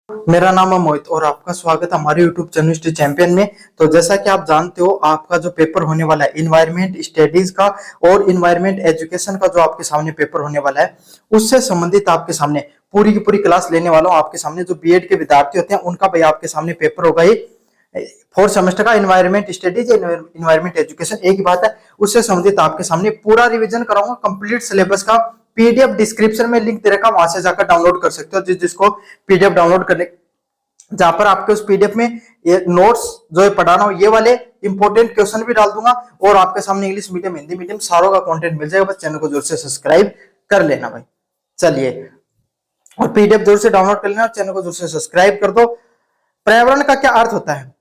मेरा नाम है मोहित और आपका स्वागत है हमारे YouTube चैनल स्टडी चैंपियन में। तो जैसा कि आप जानते हो, आपका जो पेपर होने वाला है इन्वायरमेंट स्टडीज का और इन्वायरमेंट एजुकेशन का, जो आपके सामने पेपर होने वाला है, उससे संबंधित आपके सामने पूरी की पूरी क्लास लेने वाला हूँ। आपके सामने जो बीएड के विद्यार्थी होते हैं उनका भाई आपके सामने पेपर होगा ही 4th सेमेस्टर का इन्वायरमेंट स्टडीज, इन्वायरमेंट एजुकेशन, एक ही बात है। उससे संबंधित आपके सामने पूरा रिवीजन कराऊंगा, कंप्लीट सिलेबस का पीडीएफ डिस्क्रिप्शन में लिंक दे रखा, वहां से जाकर डाउनलोड कर सकते हो। जिसको पीडीएफ डाउनलोड करने, जहां पर आपके उस पीडीएफ में ये नोट्स जो है पढ़ाना हो, ये वाले इंपॉर्टेंट क्वेश्चन भी डाल दूंगा और आपके सामने इंग्लिश मीडियम, हिंदी मीडियम सारों का कंटेंट मिल जाएगा। बस चैनल को जोर से सब्सक्राइब कर लेना भाई। चलिए, और पीडीएफ जोर से डाउनलोड कर लेना और चैनल को जोर से सब्सक्राइब कर दो। पर्यावरण का क्या अर्थ होता है?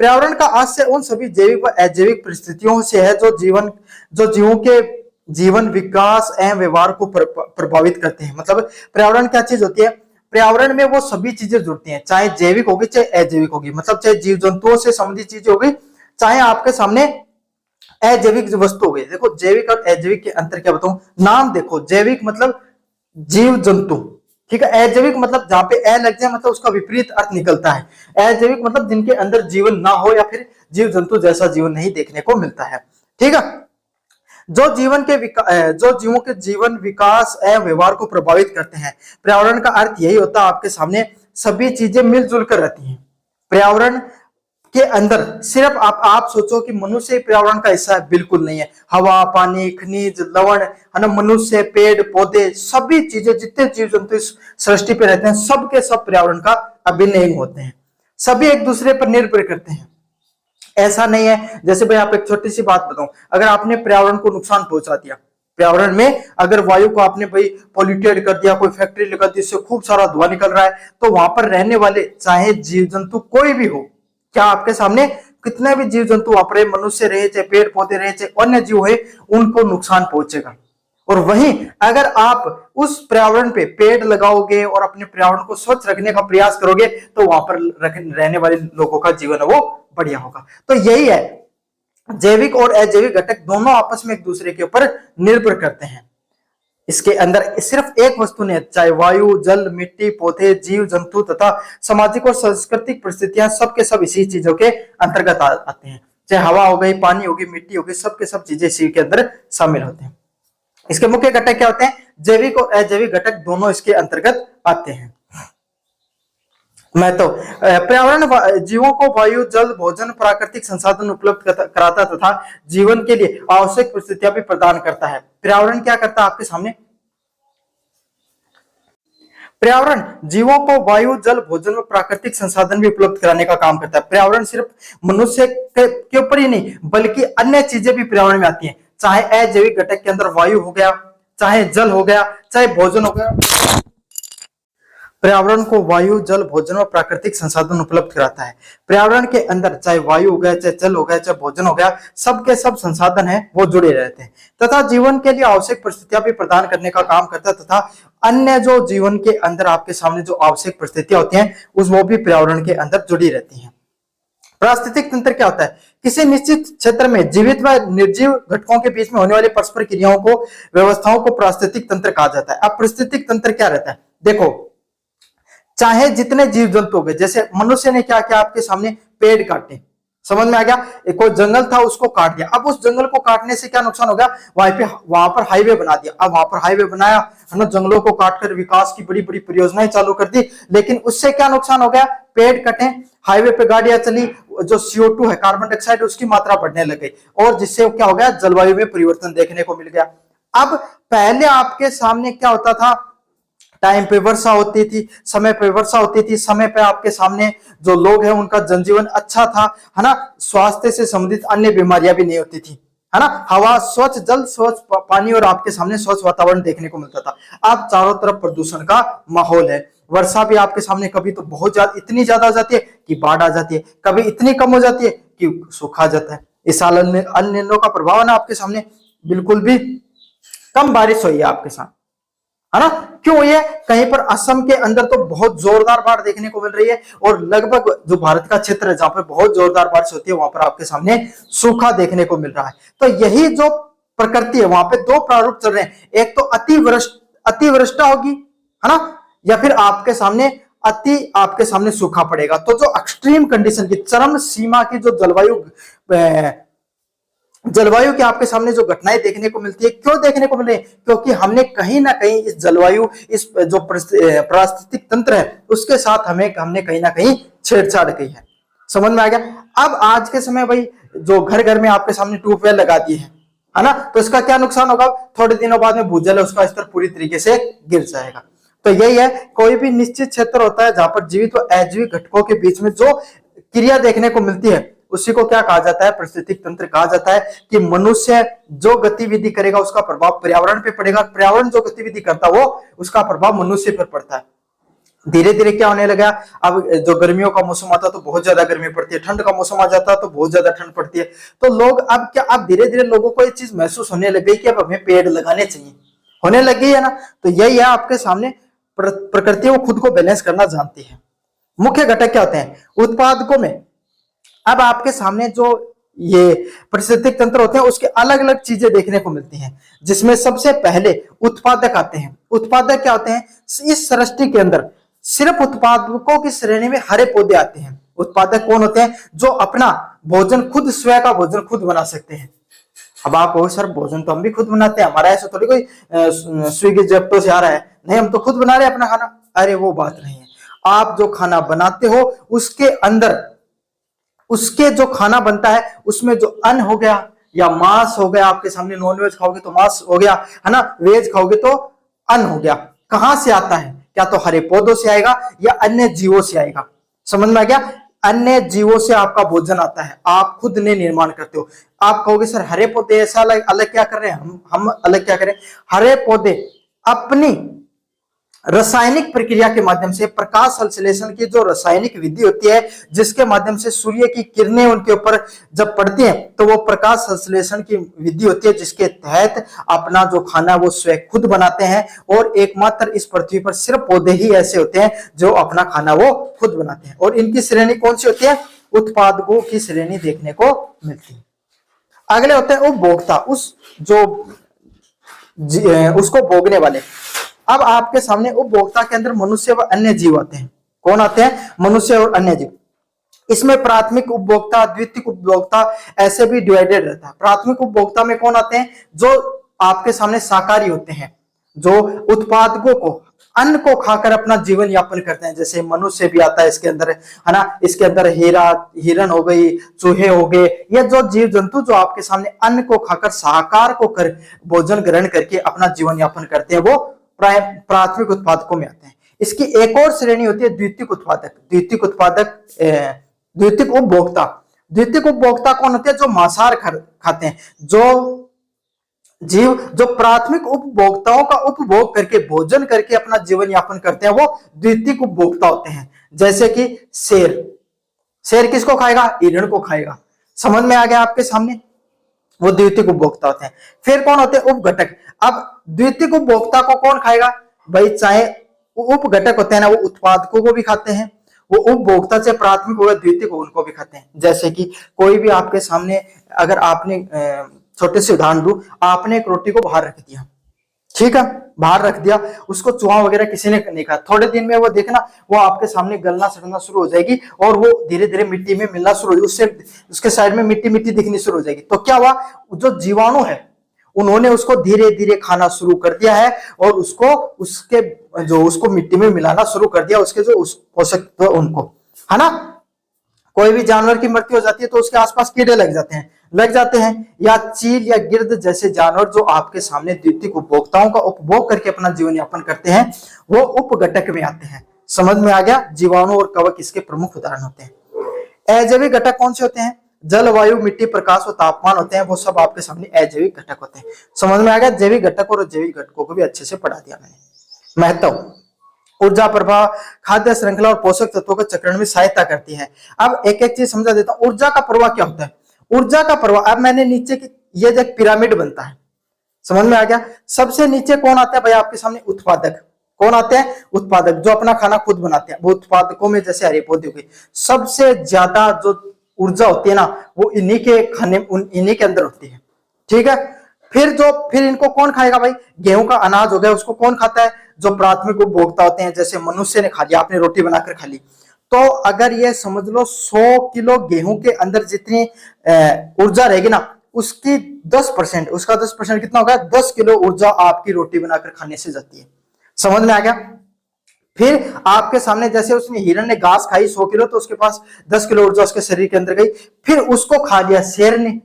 पर्यावरण का अर्थ से उन सभी जैविक व अजैविक परिस्थितियों से है जो जीवों के जीवन, विकास एवं व्यवहार को प्रभावित करते हैं। मतलब पर्यावरण क्या चीज होती है? पर्यावरण में वो सभी चीजें जुड़ती हैं, चाहे जैविक होगी चाहे अजैविक होगी, मतलब चाहे जीव जंतुओं से संबंधित चीजें होगी, चाहे आपके सामने अजैविक वस्तु हो गई। देखो, जैविक और अजैविक के अंतर क्या बताऊं? नाम देखो, जैविक मतलब जीव जंतु, ठीक है। अजैविक मतलब जहां पे ए लग जाए मतलब उसका विपरीत अर्थ निकलता है। अजैविक मतलब जिनके अंदर जीवन ना हो या फिर जीव जंतु जैसा जीवन नहीं देखने को मिलता है, ठीक है। जो जीवों के जीवन, विकास एवं व्यवहार को प्रभावित करते हैं। पर्यावरण का अर्थ यही होता है, आपके सामने सभी चीजें मिलजुल कर रहती हैं पर्यावरण के अंदर। सिर्फ आप सोचो कि मनुष्य पर्यावरण का हिस्सा है, बिल्कुल नहीं है। हवा, पानी, खनिज, लवण, है ना, मनुष्य, पेड़ पौधे, सभी चीजें, जितने जीव जंतु इस सृष्टि पे रहते हैं, सब के सब पर्यावरण का अभिन्न अंग होते हैं। सभी एक दूसरे पर निर्भर करते हैं। ऐसा नहीं है, जैसे भाई आप एक छोटी सी बात बताऊं, अगर आपने पर्यावरण को नुकसान पहुंचा दिया, पर्यावरण में अगर वायु को आपने भाई पॉल्यूटेड कर दिया, कोई फैक्ट्री लगा दी, इससे खूब सारा धुआं निकल रहा है, तो वहां पर रहने वाले चाहे जीव जंतु कोई भी हो, क्या आपके सामने कितने भी जीव जंतु वहां पर, मनुष्य रहे चाहे पेड़ पौधे रहे चाहे अन्य जीव है, उनको नुकसान पहुंचेगा। और वहीं अगर आप उस पर्यावरण पे पेड़ लगाओगे और अपने पर्यावरण को स्वच्छ रखने का प्रयास करोगे, तो वहां पर रहने वाले लोगों का जीवन वो बढ़िया होगा। तो यही है, जैविक और अजैविक घटक दोनों आपस में एक दूसरे के ऊपर निर्भर करते हैं। इसके अंदर सिर्फ एक वस्तु नहीं है, चाहे वायु, जल, मिट्टी, पौधे, जीव जंतु तथा सामाजिक और सांस्कृतिक परिस्थितियां, सबके सब इसी चीजों के अंतर्गत आते हैं। चाहे हवा हो गई, पानी होगी, मिट्टी होगी, सबके सब चीजें इसी के अंदर शामिल होते हैं। इसके मुख्य घटक क्या होते हैं? जैविक और अजैविक घटक दोनों इसके अंतर्गत आते हैं। मैं तो पर्यावरण जीवों को वायु, जल, भोजन, प्राकृतिक संसाधन उपलब्ध कराता तथा जीवन के लिए आवश्यक परिस्थितियां भी प्रदान करता है। पर्यावरण क्या करता है आपके सामने? पर्यावरण जीवों को वायु, जल, भोजन व प्राकृतिक संसाधन भी उपलब्ध कराने का काम करता है। पर्यावरण सिर्फ मनुष्य के ऊपर ही नहीं, बल्कि अन्य चीजें भी पर्यावरण में आती हैं। चाहे अजैविक घटक के अंदर वायु हो गया, चाहे जल हो गया, चाहे भोजन हो गया। पर्यावरण को वायु, जल, भोजन और प्राकृतिक संसाधन उपलब्ध कराता है। पर्यावरण के अंदर चाहे वायु हो गया, चाहे जल हो गया, चाहे भोजन हो गया, सब के सब संसाधन है वो जुड़े रहते हैं तथा जीवन के लिए आवश्यक परिस्थितियां भी प्रदान करने का काम करता है। तथा अन्य जो जीवन के अंदर आपके सामने जो आवश्यक परिस्थितियां होती हैं, वो भी पर्यावरण के अंदर जुड़ी रहती हैं। पारिस्थितिक तंत्र क्या होता है? किसी निश्चित क्षेत्र में जीवित व निर्जीव घटकों के बीच में होने वाली परस्पर क्रियाओं को, व्यवस्थाओं को पारिस्थितिक तंत्र कहा जाता है। अब पारिस्थितिक तंत्र क्या रहता है? देखो, चाहे जितने जीव जंतु हो गए, जैसे मनुष्य ने क्या किया, आपके सामने पेड़ काटे, समझ में आ गया? एक कोई जंगल था उसको काट दिया। अब उस जंगल को काटने से क्या नुकसान हो गया? वहां पर हाईवे बना दिया। अब वहां पर हाईवे बनाया, है ना, जंगलों को काटकर विकास की बड़ी बड़ी परियोजनाएं चालू कर दी, लेकिन उससे क्या नुकसान हो गया? पेड़ कटे, हाईवे पे गाड़ियां चली, जो CO2 है, कार्बन डाइऑक्साइड, उसकी मात्रा बढ़ने लग गई और जिससे क्या हो गया? जलवायु में परिवर्तन देखने को मिल गया। अब पहले आपके सामने क्या होता था? टाइम पे वर्षा होती थी, समय पे वर्षा होती थी, समय पे आपके सामने जो लोग हैं उनका जनजीवन अच्छा था, है ना, स्वास्थ्य से संबंधित अन्य बीमारियां भी नहीं होती थी, है ना, हवा स्वच्छ, जल स्वच्छ, पानी और आपके सामने स्वच्छ वातावरण देखने को मिलता था। अब चारों तरफ प्रदूषण का माहौल है। वर्षा भी आपके सामने कभी तो बहुत ज्यादा, इतनी ज्यादा हो जाती है कि बाढ़ आ जाती है, कभी इतनी कम हो जाती है कि सूखा जाता है। इस साल अल नीनो का प्रभाव ना आपके सामने, बिल्कुल भी कम बारिश हुई है आपके साथ, है ना। क्यों? ये कहीं पर असम के अंदर तो बहुत जोरदार बाढ़ देखने को मिल रही है और लगभग जो भारत का क्षेत्र है जहां पर बहुत जोरदार बारिश होती है, वहां पर आपके सामने सूखा देखने को मिल रहा है। तो यही जो प्रकृति है, वहां पे दो प्रारूप चल रहे हैं, एक तो अतिवृष्टा होगी, है ना, या फिर आपके सामने अति आपके सामने सूखा पड़ेगा। तो जो एक्सट्रीम कंडीशन की चरम सीमा की जो जलवायु के आपके सामने जो घटनाएं देखने को मिलती है, क्यों देखने को मिल रही है? क्योंकि हमने कहीं ना कहीं इस जलवायु, इस जो पारिस्थितिक तंत्र है उसके साथ हमने कहीं ना कहीं छेड़छाड़ की है। समझ में आ गया? अब आज के समय भाई जो घर घर में आपके सामने ट्यूबवेल लगा दिए हैं, है ना, तो इसका क्या नुकसान होगा? थोड़े दिनों बाद में भूजल है उसका स्तर पूरी तरीके से गिर जाएगा। तो यही है, कोई भी निश्चित क्षेत्र होता है जहां पर जीवित व अजीवित घटकों के बीच में जो क्रिया देखने को मिलती है उसी को क्या कहा जाता है? पारिस्थितिक तंत्र कहा जाता है। कि मनुष्य जो गतिविधि करेगा उसका प्रभाव पर्यावरण पे पड़ेगा, पर्यावरण जो गतिविधि करता वो उसका प्रभाव मनुष्य पर पड़ता है। धीरे धीरे क्या होने लगा, अब जो गर्मियों का मौसम आता है तो बहुत ज्यादा गर्मी पड़ती है, ठंड का मौसम आ जाता है तो बहुत ज्यादा ठंड पड़ती है। तो लोग अब धीरे धीरे लोगों को ये चीज महसूस होने लगी कि अब हमें पेड़ लगाने चाहिए, होने लगी है ना। तो यही है आपके सामने, प्रकृति वो खुद को बैलेंस करना जानती है। मुख्य घटक क्या होते हैं उत्पादकों में? अब आपके सामने जो ये पारिस्थितिक तंत्र होते हैं उसके अलग अलग चीजें देखने को मिलती हैं, जिसमें सबसे पहले उत्पादक आते हैं। उत्पादक क्या होते हैं? इस सृष्टि के अंदर सिर्फ उत्पादकों की श्रेणी में हरे पौधे आते हैं। उत्पादक कौन होते हैं? जो अपना भोजन खुद, स्वयं का भोजन खुद बना सकते हैं। अब आप कहो सर भोजन तो हम भी खुद बनाते हैं, हमारा ऐसा थोड़ी कोई स्विगी जेप्टो से आ रहा है, नहीं हम तो खुद बना रहे हैं अपना खाना। अरे वो बात नहीं है, आप जो खाना बनाते हो उसके अंदर, उसके जो खाना बनता है उसमें जो अन्न हो गया या मांस हो गया, आपके सामने नॉनवेज खाओगे तो मांस हो गया, है ना, वेज खाओगे तो अन्न हो गया, कहां से आता है? क्या तो हरे पौधों से आएगा या अन्य जीवों से आएगा? समझ में आ गया? अन्य जीवों से आपका भोजन आता है, आप खुद ने निर्माण करते हो। आप कहोगे सर हरे पौधे ऐसा अलग अलग क्या कर रहे हैं? हम अलग क्या करें? हरे पौधे अपनी रासायनिक प्रक्रिया के माध्यम से, प्रकाश संश्लेषण की जो रासायनिक विधि होती है जिसके माध्यम से सूर्य की किरणें उनके ऊपर जब पड़ती हैं तो वो प्रकाश संश्लेषण की विधि होती है, जिसके तहत अपना जो खाना वो स्वयं खुद बनाते हैं। और एकमात्र इस पृथ्वी पर सिर्फ पौधे ही ऐसे होते हैं जो अपना खाना वो खुद बनाते हैं। और इनकी श्रेणी कौन सी होती है? उत्पादकों की श्रेणी देखने को मिलती है। अगले होते हैं उपभोक्ता, उसको भोगने वाले। अब आपके सामने उपभोक्ता के अंदर मनुष्य व अन्य जीव आते हैं। कौन आते हैं? मनुष्य और अन्य जीव। इसमें प्राथमिक उपभोक्ता, द्वितीयक उपभोक्ता ऐसे भी डिवाइडेड रहता है। प्राथमिक उपभोक्ता में कौन आते हैं? जो आपके सामने शाकाहारी होते हैं, जो उत्पादकों को, अन्न को खाकर अपना जीवन यापन करते हैं। जैसे मनुष्य भी आता है इसके अंदर, है ना, इसके अंदर हिरण हो गई, चूहे हो गए, या जो जीव जंतु जो आपके सामने अन्न को खाकर शाकाहार को कर भोजन ग्रहण करके अपना जीवन यापन करते हैं, वो प्राथमिक उत्पादकों में आते हैं। इसकी एक और श्रेणी होती है द्वितीयक उत्पादक। द्वितीयक उपभोक्ता। द्वितीयक उपभोक्ता कौन होते हैं? जो मांसाहार खाते हैं। जो जीव जो प्राथमिक उपभोक्ताओं का उपभोग करके, भोजन करके अपना जीवन यापन करते हैं, वो द्वितीयक उपभोक्ता होते हैं। जैसे कि शेर किसको खाएगा? हिरण को खाएगा। समझ में आ गया आपके सामने? वो द्वितीयक उपभोक्ता होते हैं। फिर कौन होते हैं? उपघटक। अब द्वितीयक उपभोक्ता को कौन खाएगा भाई? चाहे उपघटक होते हैं ना, वो उत्पादकों को भी खाते हैं, वो उपभोक्ता से प्राथमिक होगा द्वितीयक उनको भी खाते हैं। जैसे कि कोई भी आपके सामने, अगर आपने छोटे से उदाहरण दूं, आपने एक रोटी को बाहर रख दिया, ठीक है, बाहर रख दिया, उसको चूहा वगैरह किसी ने नहीं खाया, थोड़े दिन में वो देखना वो आपके सामने गलना सड़ना शुरू हो जाएगी और वो धीरे धीरे मिट्टी में मिलना शुरू हो जाएगी, उससे उसके साइड में मिट्टी मिट्टी दिखनी शुरू हो जाएगी। तो क्या हुआ? जो जीवाणु है उन्होंने उसको धीरे धीरे खाना शुरू कर दिया है और उसको मिट्टी में मिलाना शुरू कर दिया, उसके जो पोषक तत्व उनको, है ना। कोई भी जानवर की मृत्यु हो जाती है तो उसके आसपास कीड़े लग जाते हैं, या चील या गिर्द जैसे जानवर जो आपके सामने द्वितीयक उपभोक्ताओं का उपभोग करके अपना जीवन यापन करते हैं, वो उपघटक में आते हैं। समझ में आ गया? जीवाणु और कवक इसके प्रमुख उदाहरण होते हैं। अजैविक घटक कौन से होते हैं? जल, वायु, मिट्टी, प्रकाश और तापमान होते हैं, वो सब आपके सामने अजैविक घटक होते हैं। समझ में आ गया? जैविक घटक और अजैविक घटकों को भी अच्छे से पढ़ा दिया मैंने। महत्व: ऊर्जा प्रवाह, खाद्य श्रृंखला और पोषक तत्वों के चक्रण में सहायता करती है। अब एक एक चीज समझा देता हूं। ऊर्जा का प्रवाह क्या होता है? ऊर्जा का प्रवाह, अब मैंने नीचे की ये जो पिरामिड बनता है, समझ में आ गया? सबसे नीचे कौन आता है भाई आपके सामने? उत्पादक। कौन आते हैं? उत्पादक, जो अपना खाना खुद बनाते हैं। वो उत्पादकों में जैसे हरे पौधे हो गए, सबसे ज्यादा जो ऊर्जा होती है ना, वो इन्हीं के अंदर होती है, ठीक है। फिर इनको कौन खाएगा भाई? गेहूं का अनाज हो गया, उसको कौन खाता है? जो प्राथमिक उपभोक्ता होते हैं, जैसे मनुष्य ने खा लिया, आपने रोटी बनाकर खा ली। तो अगर ये समझ लो 100 किलो गेहूं के अंदर जितनी ऊर्जा रहेगी ना, उसकी 10%, उसका 10% कितना होगा? 10 किलो ऊर्जा आपकी रोटी बनाकर खाने से जाती है। समझ में आ गया? फिर आपके सामने जैसे उसने हिरण ने घास खाई 100 किलो, तो उसके पास 10 किलो ऊर्जा उसके शरीर के अंदर गई। फिर उसको खा लिया शेर ने,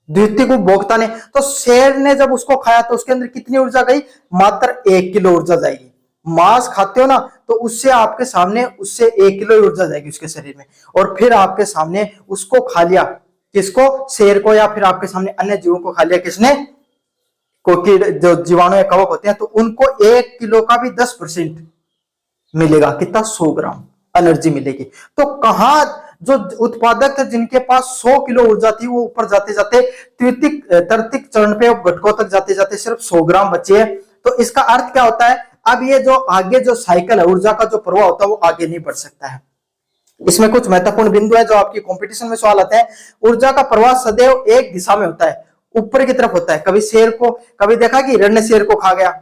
द्वितीय उपभोक्ता ने। तो शेर ने जब उसको खाया तो उसके अंदर कितनी ऊर्जा गई? मात्र 1 किलो ऊर्जा जाएगी। मांस खाते हो ना, तो उससे आपके सामने उससे 1 किलो ऊर्जा जाएगी उसके शरीर में। और फिर आपके सामने उसको खा लिया, किसको? शेर को, या फिर आपके सामने अन्य जीवों को खा लिया किसने? क्योंकि जो जीवाणु या कवक होते हैं, तो उनको 1 किलो का भी 10% मिलेगा। कितना? 100 ग्राम एनर्जी मिलेगी। तो कहां जो उत्पादक थे जिनके पास 100 किलो ऊर्जा थी, वो ऊपर जाते जाते तृतीयक चरण पे घटकों तक जाते जाते सिर्फ 100 ग्राम बचे हैं। तो इसका अर्थ क्या होता है? अब ये जो आगे जो साइकिल है, ऊर्जा का जो प्रवाह होता है, वो आगे नहीं बढ़ सकता है। इसमें कुछ महत्वपूर्ण बिंदु है जो आपकी कंपटीशन में सवाल आते हैं। ऊर्जा का प्रवाह सदैव एक दिशा में होता है, ऊपर की तरफ होता है। कभी शेर को, कभी देखा कि हिरण ने शेर को खा गया?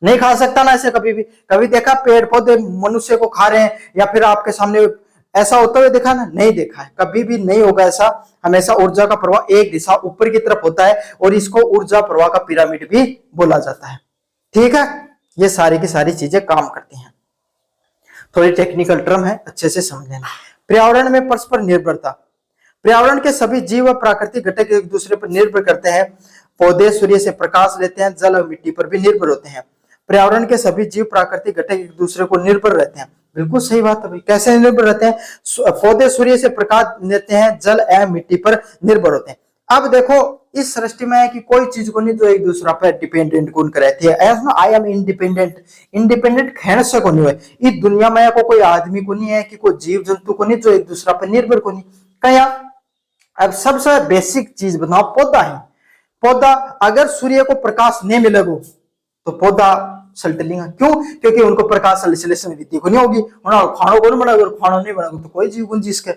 नहीं खा सकता ना ऐसे कभी भी। कभी देखा पेड़ पौधे मनुष्य को खा रहे हैं, या फिर आपके सामने ऐसा होता हुआ देखा ना? नहीं देखा है, कभी भी नहीं होगा ऐसा। हमेशा ऊर्जा का प्रवाह एक दिशा ऊपर की तरफ होता है, और इसको ऊर्जा प्रवाह का पिरामिड भी बोला जाता है। ठीक है, ये सारी की सारी चीजें काम करती हैं। थोड़ी टेक्निकल टर्म है, अच्छे से समझ लेना। पर्यावरण में परस्पर निर्भरता। पर्यावरण के सभी जीव व प्राकृतिक घटक एक दूसरे पर निर्भर करते हैं। पौधे सूर्य से प्रकाश लेते हैं, जल और मिट्टी पर भी निर्भर होते हैं। पर्यावरण के सभी जीव प्राकृतिक घटक एक दूसरे को निर्भर रहते हैं। बिल्कुल सही बात है भाई। कैसे निर्भर रहते हैं? पौधे सूर्य से प्रकाश लेते हैं, जल एवं मिट्टी पर निर्भर होते हैं। अब देखो, इस सृष्टि में है कि कोई चीज को नहीं जो एक दूसरा पर डिपेंडेंट कौन रहती है। ऐसा आई एम इंडिपेंडेंट, इंडिपेंडेंट खेण से को नहीं है। इस दुनिया में को कोई आदमी को नहीं है, कि कोई जीव जंतु को नहीं जो एक दूसरा पर निर्भर को नहीं कया। अब सबसे बेसिक चीज बताओ, पौधा है। पौधा अगर सूर्य को प्रकाश नहीं मिलेगा तो पौधा सल्ट लेगा। क्यों? क्योंकि उनको प्रकाश संश्लेषण विधि को नहीं होगी। खानों को नहीं बनाएगा, खाना नहीं बनाएगा तो कोई जीव गुंजी इसके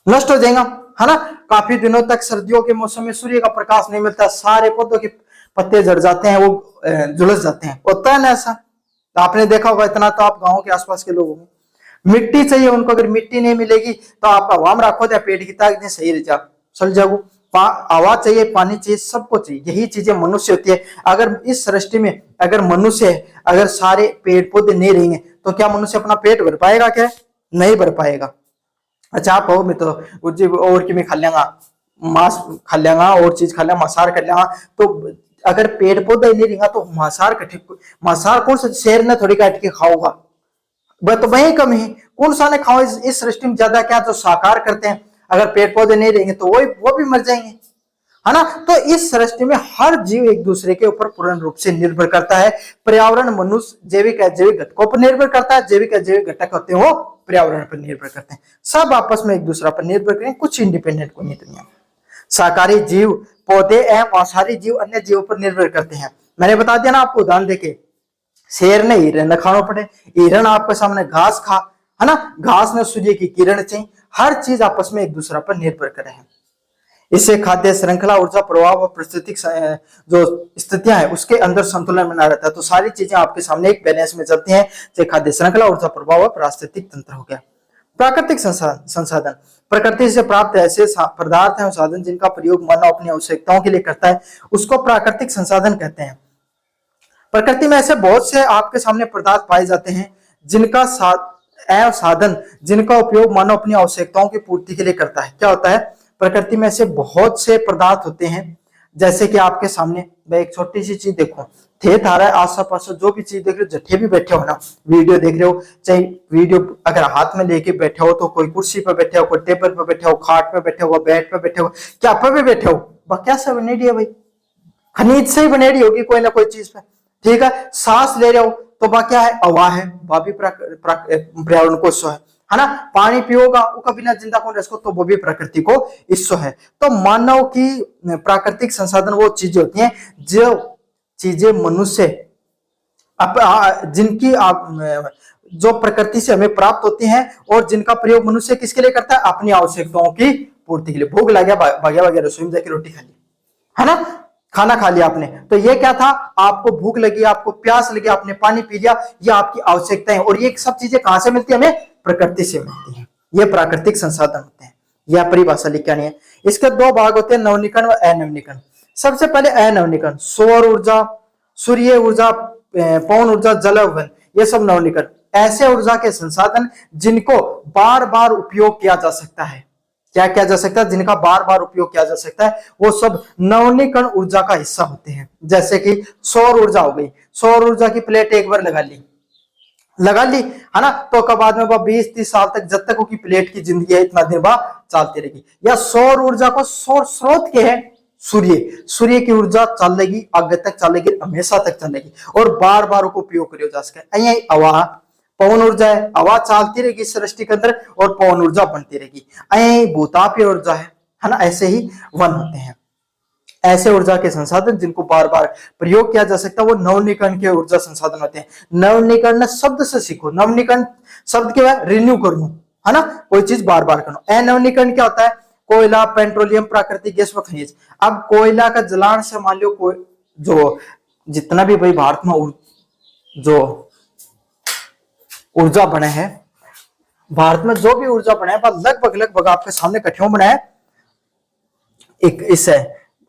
नष्ट हो जाएगा, है ना। काफी दिनों तक सर्दियों के मौसम में सूर्य का प्रकाश नहीं मिलता, सारे पौधों के पत्ते झड़ जाते हैं, वो झुलस जाते हैं। होता है ना ऐसा? तो आपने देखा होगा, इतना तो आप गांव के आसपास के लोगों में। मिट्टी चाहिए उनको, अगर मिट्टी नहीं मिलेगी तो आप आवाम रखो या पेट की ताकत सही रह जा चल जाओ। हवा चाहिए, पानी चाहिए, सबको चाहिए। यही चीजें मनुष्य होती है। अगर इस सृष्टि में अगर मनुष्य है, अगर सारे पेड़ पौधे नहीं रहेंगे तो क्या मनुष्य अपना पेट भर पाएगा? क्या नहीं भर पाएगा। अच्छा आप हो, मैं तो और कि मैं खा लेंगा, मांस खा लेंगा, और चीज खा लेंगा, मांसाहार कर लेंगा। तो अगर पेड़ पौधे नहीं रहेगा तो मांसाहार कौन सा शेर ने थोड़ी काट के खाओगा? वह तो वही कम है, कौन सा ने खाओ? इस सृष्टि में ज्यादा क्या जो साकार करते हैं। अगर पेड़ पौधे नहीं रहेंगे तो वो भी मर जाएंगे, है ना। तो इस सृष्टि में हर जीव एक दूसरे के ऊपर पूर्ण रूप से निर्भर करता है। पर्यावरण मनुष्य जैविक अजैविक घटकों पर निर्भर करता है। जैविक अजैविक घटक होते हैं वो पर्यावरण पर निर्भर करते हैं। सब आपस में एक दूसरे पर निर्भर करें, कुछ इंडिपेंडेंट को नहीं। दुनिया शाकाहारी जीव, पौधे एवं मांसाहारी जीव अन्य जीवों पर निर्भर करते हैं। मैंने बता दिया ना आपको, उदाहरण देके। शेर ने हिरण न खाना पड़े, हिरण आपके सामने घास खा, है ना। घास में सूर्य की किरण चाहिए। हर चीज आपस में एक दूसरे पर निर्भर करे हैं। इससे खाद्य श्रृंखला, ऊर्जा प्रवाह और परिस्थितिक जो स्थितियां है उसके अंदर संतुलन बना रहता है। तो सारी चीजें आपके सामने एक बैलेंस में चलती हैं। चाहे खाद्य श्रृंखला, ऊर्जा प्रवाह और पारिस्थितिक तंत्र हो गया। प्राकृतिक संसाधन, प्रकृति से प्राप्त ऐसे पदार्थ एवं साधन जिनका प्रयोग मानव अपनी आवश्यकताओं के लिए करता है, उसको प्राकृतिक संसाधन कहते हैं। प्रकृति में ऐसे बहुत से आपके सामने पदार्थ पाए जाते हैं जिनका साधन जिनका उपयोग मानव अपनी आवश्यकताओं की पूर्ति के लिए करता है। क्या होता है? प्रकृति में ऐसे बहुत से पदार्थ होते हैं, जैसे कि आपके सामने मैं एक छोटी सी चीज देखो, खेत आ रहा है, आस पास जो भी चीज देख रहे हो, जट्ठे भी बैठे हो ना, वीडियो देख रहे हो, चाहे वीडियो अगर हाथ में लेके बैठे हो तो कोई कुर्सी पर बैठे हो, कोई टेबल पर बैठे हो, खाट पे बैठे हो, बेड पे बैठे हो, क्या पे भी बैठे हो, क्या सब बनेडी है भाई? खनिज से ही बनेडी होगी कोई ना कोई चीज पे। ठीक है, सांस ले रहे हो तो वह क्या है? हवा है, वह भी पर्यावरण को हिस्सा है ना। पानी पियोगा वो बिना जिंदा कौन रह, तो वो भी प्रकृति को हिस्सा है। तो मानव की प्राकृतिक संसाधन वो चीजें होती हैं जो चीजें मनुष्य जिनकी जो प्रकृति से हमें प्राप्त होती हैं, और जिनका प्रयोग मनुष्य किसके लिए करता है? अपनी आवश्यकताओं की पूर्ति के लिए। भूख लग गया, भाग्या रसोई में जाके रोटी खा ली, है ना। खाना खा लिया आपने, तो ये क्या था, आपको भूख लगी, आपको प्यास लगी, आपने पानी पी लिया, ये आपकी आवश्यकता है। और ये सब चीजें कहां से मिलती है, हमें प्रकृति से मिलती है। ये प्राकृतिक संसाधन होते हैं। यह परिभाषा लिख के आनी है। इसके दो भाग होते हैं, नवनीकरण व अनवनीकरण। सबसे पहले अनवनीकरण, सौर ऊर्जा, सूर्य ऊर्जा, पवन ऊर्जा, जल वन, ये सब नवनीकरण। ऐसे ऊर्जा के संसाधन जिनको बार बार उपयोग किया जा सकता है। क्या किया जा सकता है, जिनका बार बार उपयोग किया जा सकता है, वो सब नवनीकरण ऊर्जा का हिस्सा होते हैं। जैसे कि सौर ऊर्जा हो गई, सौर ऊर्जा की प्लेट एक बार लगा ली, है ना, तो कब बाद में वह 20-30 साल तक, जब तक उसकी प्लेट की जिंदगी है, इतना दिन बाद चलती रहेगी। या सौर ऊर्जा को सौर स्रोत के है, सूर्य की ऊर्जा चलेगी, आगे तक चलेगी, हमेशा तक चलेगी, और बार बार उसको उपयोग करियो जा सके। यही हवा, पवन ऊर्जा है, हवा चलती रहेगी सृष्टि के अंदर और पवन ऊर्जा बनती रहेगी। यही भूतापीय ऊर्जा है ना। ऐसे ही वन होते हैं। ऐसे ऊर्जा के संसाधन जिनको बार बार प्रयोग किया जा सकता है, वो नवनीकरण के ऊर्जा संसाधन होते हैं। नवनीकरण शब्द से सीखो, नवनीकरण शब्द क्या है, रिन्यू करना, है ना, कोई चीज बार बार करना। अनवनीकरण क्या होता है, कोयला, पेट्रोलियम, प्राकृतिक गैस व खनिज। अब कोयला का जलाने से मान लो कोई जो जितना भी भाई भारत में जो ऊर्जा बने हैं, भारत में जो भी ऊर्जा बने हैं, लगभग आपके सामने इकट्ठे बने हैं। एक इससे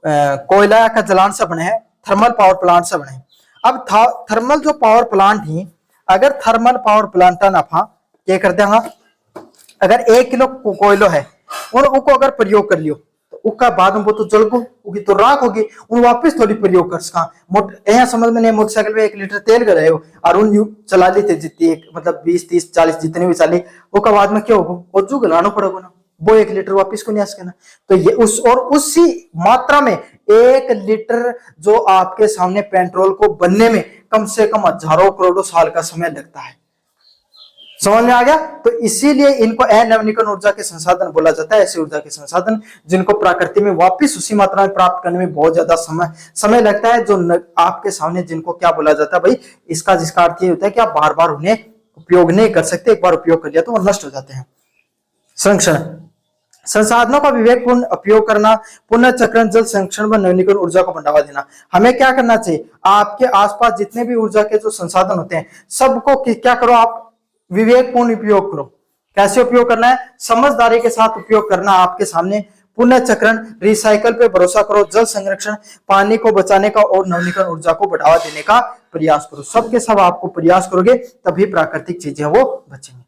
कोयला का जलान से बने हैं, थर्मल पावर प्लांट से बने हैं। अब थर्मल जो पावर प्लांट ही, अगर थर्मल पावर प्लांट ना था क्या करते हैं, अगर 1 किलो कोयलो है और उसको अगर प्रयोग कर लियो, तो उसका बाद में वो तो जल गो, उसकी तो राख होगी, उन वापस थोड़ी प्रयोग कर सका। यहाँ समझ में नहीं, मोटरसाइकिल में 1 लीटर तेल गए हो और उन चला ली थे जितनी, मतलब 20, 30, 40 जितने भी चली, उसका बाद में क्या होगा, वो जो गलाना पड़ेगा ना, वो 1 लीटर वापस को नहीं आ सकेना। तो ये उसी मात्रा में 1 लीटर जो आपके सामने पेट्रोल को बनने में कम से कम हजारों करोड़ों साल का समय लगता है। समझ में आ गया। तो इसीलिए इनको अनवनीकरण ऊर्जा के संसाधन बोला जाता है। ऐसे ऊर्जा के संसाधन जिनको प्रकृति में वापस उसी मात्रा में प्राप्त करने में बहुत ज्यादा समय लगता है, जो आपके सामने, जिनको क्या बोला जाता है भाई, जिसका अर्थ ये होता है कि आप बार बार उन्हें उपयोग नहीं कर सकते, एक बार उपयोग कर लिया तो वो नष्ट हो जाते हैं। संरक्षण, संसाधनों का विवेकपूर्ण उपयोग करना, पुनर्चक्रण, जल संरक्षण व नवीनीकरण ऊर्जा को बढ़ावा देना। हमें क्या करना चाहिए, आपके आसपास जितने भी ऊर्जा के जो संसाधन होते हैं, सबको क्या करो, आप विवेकपूर्ण उपयोग करो। कैसे उपयोग करना है, समझदारी के साथ उपयोग करना। आपके सामने पुनर्चक्रण, रिसाइकल पे भरोसा करो, जल संरक्षण, पानी को बचाने का और नवीनीकरण ऊर्जा को बढ़ावा देने का प्रयास करो। सबके सब आपको प्रयास करोगे तभी प्राकृतिक चीजें वो बचेंगी।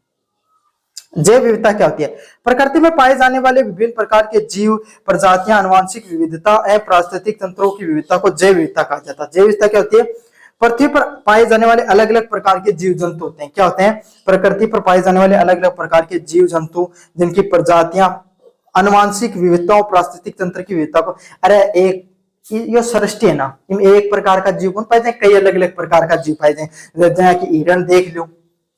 जैव विविधता क्या होती है, प्रकृति में पाए जाने वाले विभिन्न प्रकार के जीव, प्रजातियां, आनुवंशिक विविधता, पारिस्थितिक तंत्रों की विविधता को जैव विविधता कहा जाता है। जैव विविधता क्या होती है, पृथ्वी पर पाए जाने वाले अलग अलग प्रकार के जीव जंतु होते हैं। क्या होते हैं, प्रकृति पर पाए जाने वाले अलग अलग प्रकार के जीव जंतु, जिनकी प्रजातियां, आनुवंशिक विविधता और पारिस्थितिक तंत्र की विविधता को, अरे एक ये सृष्टि है ना, इनमें एक प्रकार का जीव कौन पाए जाए, कई अलग अलग प्रकार का जीव पाए जाए। जैसे कि हिरण देख लो,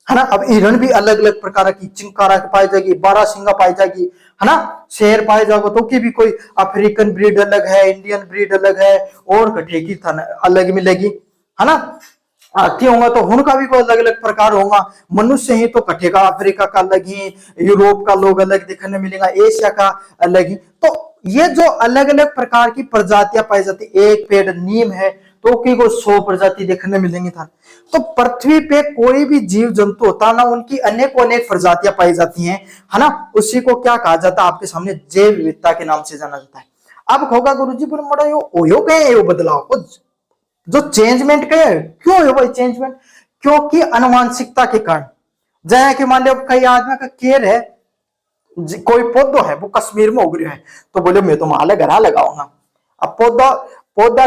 है ना, अब हिरण भी अलग अलग प्रकार की, चिंकारा पाई जाएगी, बारहसिंगा पाई जाएगी, है ना, शेर पाए जाओगे तो की भी कोई अफ्रीकन ब्रीड अलग है, इंडियन ब्रीड अलग है, और कठे की अलग मिलेगी, है ना। हाथी होगा तो उनका भी कोई अलग अलग प्रकार होगा। मनुष्य ही तो कठे का, अफ्रीका का अलग ही, यूरोप का लोग अलग दिखने मिलेगा, एशिया का अलग ही। तो ये जो अलग अलग प्रकार की प्रजातियां पाई जाती, एक पेड़ नीम है तो की को 100 प्रजाति देखने मिलेंगी था। तो पृथ्वी पे कोई भी जीव जंतु होता ना, उनकी अनेक अनेक प्रजातियां पाई जाती हैं, है ना। उसी को क्या कहा जाता है, आपके सामने जैव विविधता के नाम से जाना जाता है। अब होगा गुरुजी पर मड़ा यो गए यो बदलाव जो चेंजमेंट क्या है, क्यों है भाई चेंजमेंट, क्योंकि अनुवांशिकता के कारण। जैसे कि मान लो कई आदमी का केयर है, कोई पौधो है वो कश्मीर में उग रहा है, तो बोले मैं तो माले घरा लगाऊंगा। अब पौधा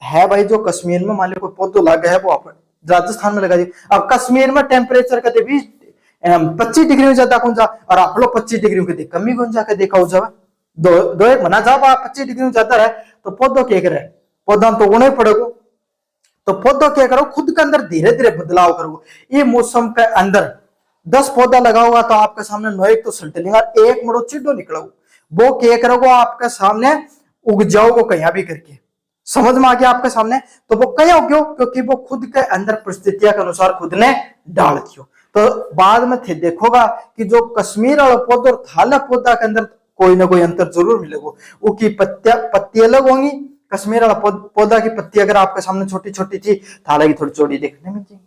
है भाई जो कश्मीर में, मान लो कोई पौधो लगा है, वो राजस्थान में लगा दिया। अब कश्मीर में टेम्परेचर का 25 डिग्री में ज्यादा कौन जा, और आप लोग 25 डिग्री के कमी कौन जाकर देखा हो जाए, दो एक मना जाओ, 25 डिग्री में ज्यादा है तो पौधो क्या करे, पौधा तो उन्हें पड़ेगा। तो पौधों क्या करो, खुद के अंदर धीरे धीरे बदलाव करो। ये मौसम के अंदर 10 पौधा लगाओगा तो आपके सामने 9 तो सल्टलिंगा, एक मरो चिड्डो निकलो, वो क्या करोगे आपके सामने उग जाओगे कहीं भी करके। समझ में आ गया आपके सामने, तो वो क्या हो गया, क्योंकि वो खुद के अंदर परिस्थितियों के अनुसार खुद ने डाल दियो। तो बाद में थे देखोगा कि जो कश्मीर वाला पौधा और थाला पौधा के अंदर कोई ना कोई अंतर जरूर मिलेगा। उसकी पत्तियां अलग होंगी, कश्मीर वाला पौधा की पत्ती अगर आपके सामने छोटी छोटी थी तो हालांकि थोड़ी चौड़ी देखने मिलती,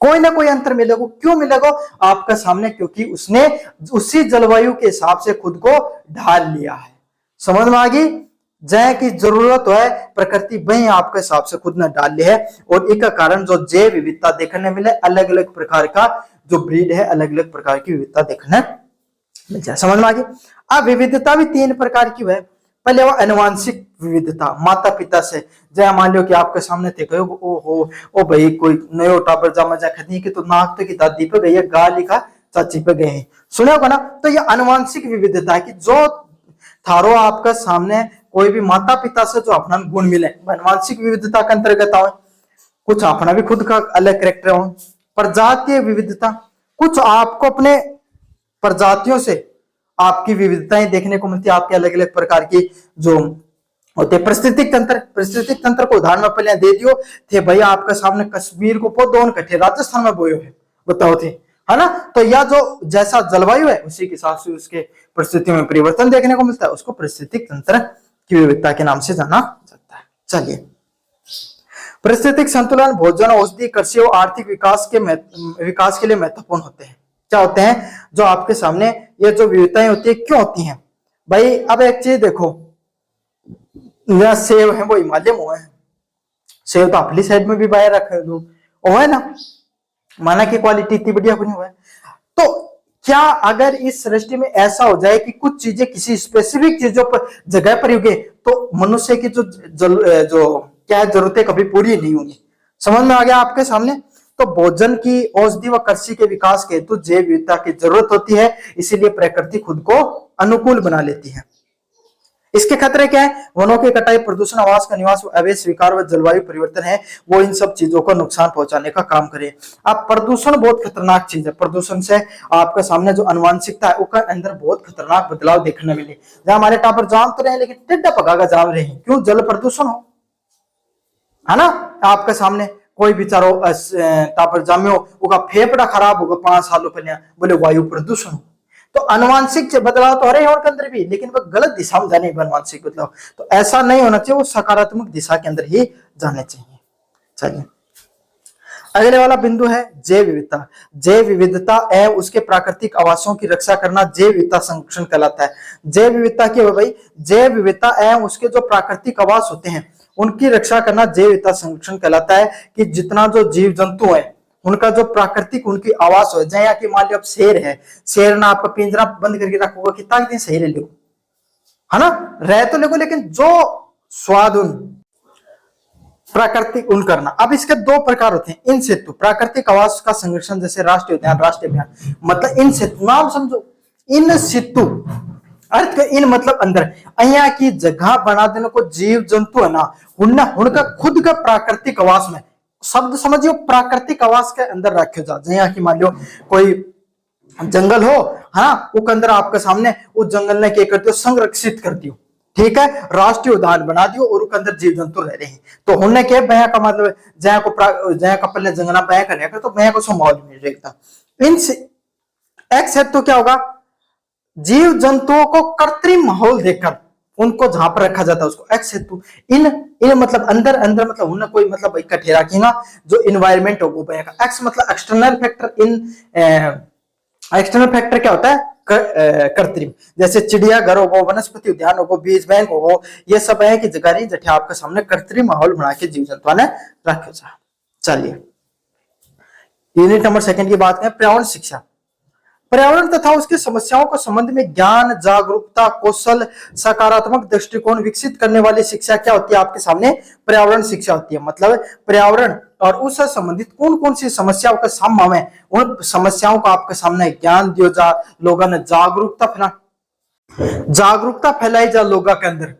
कोई ना कोई अंतर मिलेगा। क्यों मिलेगा आपका सामने? क्योंकि उसने उसी जलवायु के हिसाब से खुद को ढाल लिया है। समझ में आ गई? जय की जरूरत है प्रकृति वही आपके हिसाब से खुद ने डाल ली है, और इसका कारण जो जैव विविधता देखने मिले, अलग अलग प्रकार का जो ब्रीड है, अलग अलग प्रकार की विविधता देखने मिल जाए। समझ में आ गई? अब विविधता भी तीन प्रकार की है। पहले वो अनुवांशिक विविधता, माता पिता से, जय मान लो कि आपके सामने थे, कहो ओ हो ओ भाई कोई नयो टाबर जामा जा खदी कि तो नाक तो की दादी पे गई है, गा लिखा चाची पे गए हैं, सुने होगा ना। तो ये अनुवांशिक विविधता है कि जो थारो आपका सामने कोई भी माता पिता से जो अपना गुण मिले, अनुवांशिक विविधता के अंतर्गत आए। कुछ अपना भी खुद का अलग कैरेक्टर हो। प्रजातीय विविधता, कुछ आपको अपने प्रजातियों से आपकी विविधताएं देखने को मिलती है, आपके अलग अलग प्रकार की जो होते। परिस्थितिक तंत्र, परिस्थितिक तंत्र को उदाहरण में पहले दे दियो थे भाई, आपके सामने कश्मीर को पौधों कट्ठे राजस्थान में बोयो है, बताओ थे, है ना। तो यह जो जैसा जलवायु है उसी के हिसाब से उसके परिस्थितियों में परिवर्तन देखने को मिलता है, उसको परिस्थितिक तंत्र की विविधता के नाम से जाना जाता है। चलिए, परिस्थितिक संतुलन भोजन, औषधि, कृषि और आर्थिक विकास के लिए महत्वपूर्ण होते हैं। क्या होते हैं? जो आपके सामने ये जो विविधताएं होती है, क्यों होती हैं भाई? अब एक चीज देखो, यह सेब है वो हिमालय में है, सेब तो अपनी साइड में भी बाहर रखे लोग, वो है ना, माना की क्वालिटी इतनी बढ़िया बनी हुआ है। तो क्या अगर इस सृष्टि में ऐसा हो जाए कि कुछ चीजें किसी स्पेसिफिक चीजों पर जगह पर उगे तो मनुष्य की जो क्या जरूरतें कभी पूरी नहीं होंगी। समझ में आ गया आपके सामने? तो भोजन की, औषधि व कृषि के विकास के हेतु जैव विविधता की जरूरत होती है, इसीलिए प्रकृति खुद को अनुकूल बना लेती है। इसके खतरे क्या है? वनों की कटाई, प्रदूषण, आवास का निवास, अवैध स्वीकार व जलवायु परिवर्तन है, वो इन सब चीजों को नुकसान पहुंचाने का काम करे। अब प्रदूषण बहुत खतरनाक चीज है। प्रदूषण से आपके सामने जो अनुवांशिकता है उसके अंदर बहुत खतरनाक बदलाव देखने मिले। जहां हमारे टापर जाम तो रहे लेकिन टिड्डा पकागा जाम रहे, क्यों? जल प्रदूषण हो, है ना। आपके सामने कोई बेचारो टापर जाम्यो, उसका फेफड़ा खराब होगा 5 सालों पहले, बोले वायु प्रदूषण हो। तो अनुवांशिक बदलाव तो हो रहे हैं उनके अंदर भी, लेकिन वह गलत दिशा में जाने अनुवांशिक बदलाव, तो ऐसा नहीं होना चाहिए, वो सकारात्मक दिशा के अंदर ही जाने चाहिए। चलिए, अगले वाला बिंदु है जैव विविधता। जैव विविधता एवं उसके प्राकृतिक आवासों की रक्षा करना जैव विविधता संरक्षण कहलाता है। जैव विविधता क्या है भाई? जैव विविधता एवं उसके जो प्राकृतिक आवास होते हैं उनकी रक्षा करना जैव विविधता संरक्षण कहलाता है। कि जितना जो जीव जंतु है उनका जो प्राकृतिक उनकी आवास हो, जैसे कि मान लो अब शेर है, शेर ना आपका पिंजरा बंद करके रखोगे कितना दिन सही ले लो, है ना, रह तो लेगो, लेकिन जो स्वाद उन प्राकृतिक उन करना। अब इसके दो प्रकार होते हैं, इन सेतु, प्राकृतिक आवास का संरक्षण, जैसे राष्ट्रीय उद्यान, राष्ट्रीय अभियान, मतलब इन सेतु, नाम समझो, इन सितु, अर्थ का इन मतलब अंदर, अहिया की जगह बना देने को जीव जंतु है ना, उनका खुद का प्राकृतिक आवास में, शब्द समझियो, प्राकृतिक आवास के अंदर रखे जा। जैसे कि मान लो कोई जंगल हो, हाँ, उसके अंदर आपके सामने उस जंगल ने क्या करती हो? संरक्षित करती हो, ठीक है, राष्ट्रीय उद्यान बना दियो और उसके अंदर जीव जंतु रह रहे हैं। तो हमने क्या बया का मतलब, जया को पहले जंगला बया कर तो बया को माहौल मिल रहा एकदम। इन एक्स है तो क्या होगा? जीव जंतुओं को कृत्रिम माहौल देकर उनको जहां पर रखा जाता है उसको एक्स हेतु। इन इन मतलब अंदर अंदर मतलब उन्हें कोई मतलब इकट्ठे रखी ना, जो इन्वायरमेंट हो वो बनेगा। एक्स मतलब एक्सटर्नल फैक्टर, इन एक्सटर्नल फैक्टर क्या होता है? कृत्रिम, जैसे चिड़ियाघर हो, वनस्पति उद्यान हो, बीज बैंक हो, ये सब है कि जगह नहीं जठे आपके सामने कृत्रिम माहौल बना के जीव जंतु ने रखे जा। चलिए, यूनिट नंबर 2 की बात करें, पर्यावरण शिक्षा। पर्यावरण तथा उसकी समस्याओं के संबंध में ज्ञान, जागरूकता, कौशल, सकारात्मक दृष्टिकोण विकसित करने वाली शिक्षा क्या होती है? आपके सामने पर्यावरण शिक्षा होती है। मतलब पर्यावरण और उससे संबंधित कौन कौन सी समस्याओं का सामना है, उन समस्याओं का आपके सामने ज्ञान दियो जा, लोगों ने जागरूकता फैलाई जा लोगों के अंदर,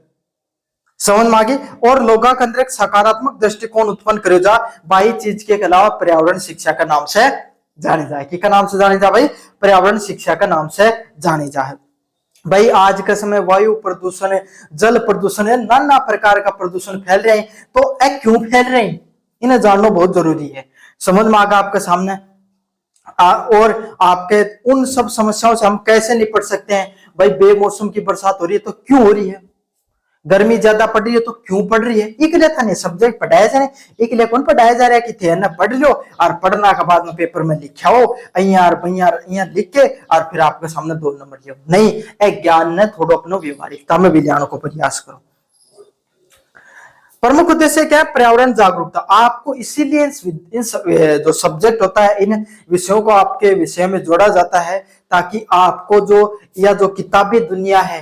समझ में आ गई, और लोगों के अंदर एक सकारात्मक दृष्टिकोण उत्पन्न करे जा। बाई चीज के अलावा पर्यावरण शिक्षा का नाम से जाने जाए, कि नाम से जाने जा भाई? पर्यावरण शिक्षा का नाम से जाने जाए। भाई आज के समय वायु प्रदूषण है, जल प्रदूषण है, नाना प्रकार का प्रदूषण फैल रहे हैं, तो क्यों फैल रहे हैं इन्हें जानना बहुत जरूरी है। समझ में आ गया आपके सामने? और आपके उन सब समस्याओं से हम कैसे निपट सकते हैं? भाई बेमौसम की बरसात हो रही है तो क्यों हो रही है? गर्मी ज्यादा पड़ रही है तो क्यों पड़ रही है, एक लिए था नहीं सब्जेक्ट पढ़ाया जा रहा है, एक लिए कौन पढ़ाया जा रहा है कि थे ना पढ़ लो और पढ़ना के बाद में पेपर में लिखाओ अइया लिख के और फिर आपके सामने 2 नंबर लियो। नहीं, ए ज्ञान ने थोड़ा अपनो व्यवहारिकता में भी लाने को प्रयास करो। प्रमुख उद्देश्य क्या है, पर्यावरण जागरूकता। आपको इसीलिए जो सब्जेक्ट होता है इन विषयों को आपके विषय में जोड़ा जाता है ताकि आपको जो किताबी दुनिया है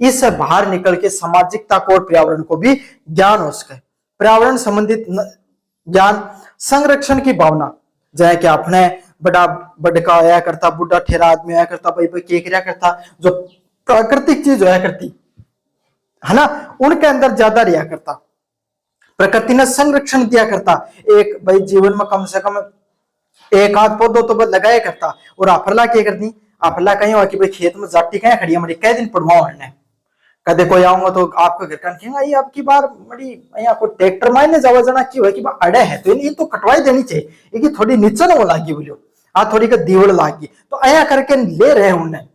इससे बाहर निकल के सामाजिकता को और पर्यावरण को भी ज्ञान हो सके। पर्यावरण संबंधित ज्ञान, संरक्षण की भावना, जैसे कि आपने बड़ा बड़का आया करता, बुढ़ा ठेरा आदमी आया करता, भाई भाई के क्या करता, जो प्राकृतिक चीज होया करती है ना, उनके अंदर ज्यादा रिया करता, प्रकृति ने संरक्षण दिया करता। एक भाई जीवन में कम से कम एक आध पौधो तो लगाया करता। और अफरला क्या करती, अफरला कहीं हुआ कि भाई खेत में जाटी कहीं खड़ी हमारी कई दिन पड़वाओ हड़ने, कदे कोई आऊंगा तो आपका घर का कहेंगे ये आपकी बार बड़ी यहाँ को ट्रैक्टर मारने जावा जाना की हुआ कि अड़े है तो ये तो कटवाई देनी चाहिए, ये थोड़ी नीचे वो लागी बोलियो आ थोड़ी का दीवड़ लागी तो अया करके ले रहे उन्हें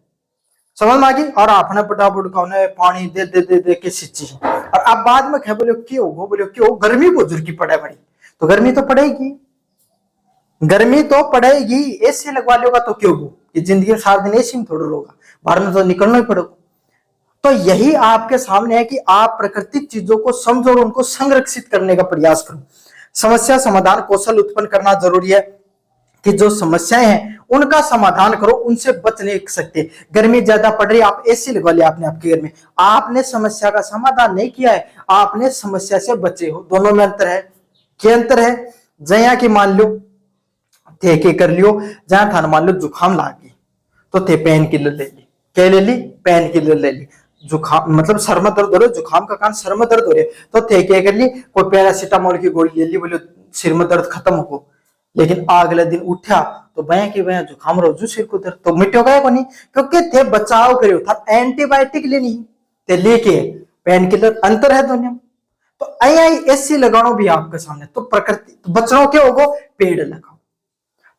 समझ में आ गई। और आपने फटाफट का उन्हें पानी दे दे दे दे के सिंची और अब बाद में कह बोले क्यों गर्मी बुजुर्ग की पड़े बड़ी, तो गर्मी तो पड़ेगी, गर्मी तो पड़ेगी, एसी लगवा लोगा तो क्यों हो, ये जिंदगी में सारा दिन एसी में थोड़ा होगा, बाहर में तो निकलना ही पड़ेगा। तो यही आपके सामने है कि आप प्राकृतिक चीजों को समझो और उनको संरक्षित करने का प्रयास करो। समस्या समाधान कौशल उत्पन्न करना जरूरी है कि जो समस्याएं हैं उनका समाधान करो, उनसे बच नहीं सकते। गर्मी ज्यादा पड़ रही है, आप एसी लगवा लिया आपने आपके घर में, आपने समस्या का समाधान नहीं किया है, आपने समस्या से बचे हो। दोनों में अंतर है, क्या अंतर है, जया की मान लो थे के कर लियो, जहां था मान लो जुकाम लाग गई तो थे पेन किलर ले ली, क्या ले ली, पेन किलर ले ली। जुकाम मतलब सर में दर्द हो रहा है, जुकाम का कारण सर में दर्द हो रहा है तो थे क्या कर ली, कोई पैरासीटामोल की गोली ले ली, बोले सिर में दर्द खत्म हो। लेकिन अगले दिन उठा तो भैया की भैया जुकाम रोजू सिर को दर्द तो मिटो गया को नहीं, क्योंकि थे बचाव करियो था, एंटीबायोटिक लेनी ते लेके पेन किलर, अंतर है दोनों। तो आई एसी लगानो भी आपके सामने, तो प्रकृति तो बचना क्या होगा, पेड़ लगाओ।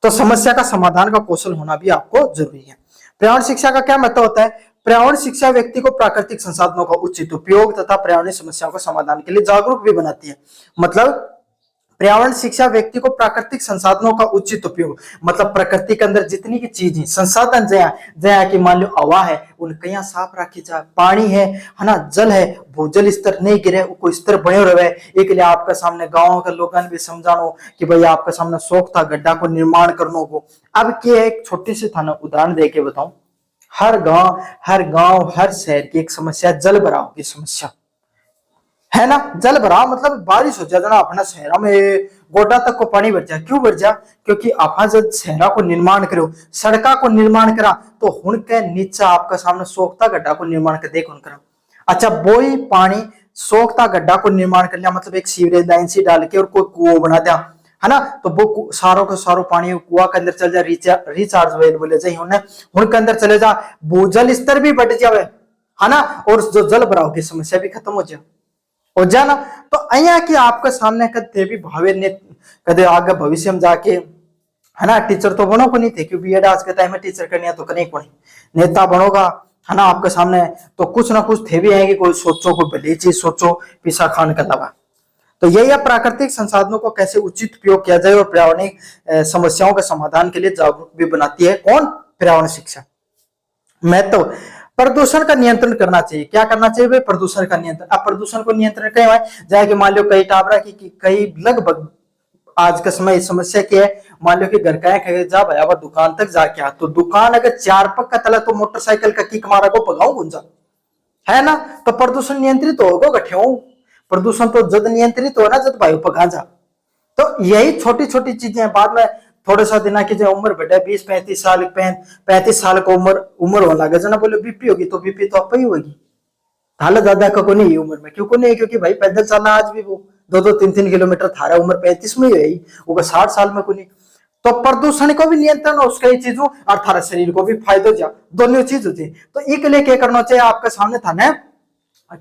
तो समस्या का समाधान का कौशल होना भी आपको जरूरी है। पर्यावरण शिक्षा का क्या महत्व होता है, पर्यावरण शिक्षा व्यक्ति को प्राकृतिक संसाधनों का उचित उपयोग तथा पर्यावरणीय समस्याओं के समाधान के लिए जागरूक भी बनाती है। मतलब पर्यावरण शिक्षा व्यक्ति को प्राकृतिक संसाधनों का उचित उपयोग, मतलब प्रकृति के अंदर जितनी की चीज है संसाधन जया कि मान लो हवा है उनके यहाँ साफ रखी जाए, पानी है ना, जल है, भूजल स्तर नहीं गिरे, कोई स्तर बने रहे। एक लिए आपके सामने गाँव के लोगों ने भी समझानो कि भाई आपके सामने शौक था गड्ढा को निर्माण करने को। अब क्या एक छोटी सी थाना उदाहरण दे के बताऊं, हर गांव हर शहर की एक समस्या जल भराव की समस्या है ना। जल भराव मतलब बारिश हो जाए ना अपना शहर में गोटा तक को पानी भर जाए, क्यों भर जाए, क्योंकि आप जब शहरा को निर्माण करो, सड़का को निर्माण करा तो हुन के नीचे आपका सामने सोखता गड्ढा को निर्माण कर देख करा। अच्छा वो ही पानी सोखता गड्ढा को निर्माण कर लिया, मतलब एक सीवरेज लाइन सी डाल के और कोई कुआं बना दिया है ना, तो वो सारों का सारो पानी कुआ के अंदर चल जाए, रिचार्ज वेल बोले जाए उनके अंदर चले जा, भूजल स्तर भी बढ़ जाए है ना, और जो जल भराव की समस्या भी खत्म हो जाए ना। तो अया कि आपके सामने कदे भी भावे ने कदे आगे भविष्य में जाके है ना, टीचर तो बनो को नहीं थे, क्योंकि आज के टाइम में टीचर करनी है तो करनी को नहीं, नेता बनोगा है ना आपके सामने, तो कुछ ना कुछ थे भी आएंगे, कोई सोचो कोई भली चीज सोचो, पिसा खान का दवा। तो यही है प्राकृतिक संसाधनों को कैसे उचित उपयोग किया जाए और पर्यावरणीय समस्याओं के समाधान के लिए जागरूक भी बनाती है कौन, पर्यावरण शिक्षा। महत्व, प्रदूषण का नियंत्रण करना चाहिए। क्या करना चाहिए भाई, प्रदूषण का नियंत्रण। अब प्रदूषण को नियंत्रण कहीं है जाए कि मान लो कई टाबरा की कई लगभग आज का समय समस्या क्या है, मान लो कि घर का जा भाई अब दुकान तक जाके आ, तो दुकान अगर 4 पग का तला तो मोटरसाइकिल का किक मारा को पगाऊ गुंजा है ना, तो प्रदूषण नियंत्रित होगा गठे, प्रदूषण तो जद नियंत्रित हो ना जब वायु पर गांजा। तो यही छोटी छोटी चीजें बाद में थोड़ा सा दिन की जो उम्र बढ़े 20-35 साल 35 साल को उम्र होने लगे जना, बोले बीपी होगी तो बीपी तो आप ही होगी, हालत ज्यादा का को नहीं उम्र में, क्यों को नहीं, क्योंकि भाई पैदल चलना आज भी वो 2-3 किलोमीटर थारा उम्र 35 में ही वो 60 साल में को नहीं। तो प्रदूषण को भी नियंत्रण हो उसका चीजों और थारा शरीर को भी फायदो जा, दोनों चीज होती। तो एक लिए क्या करना चाहिए आपके सामने था ना,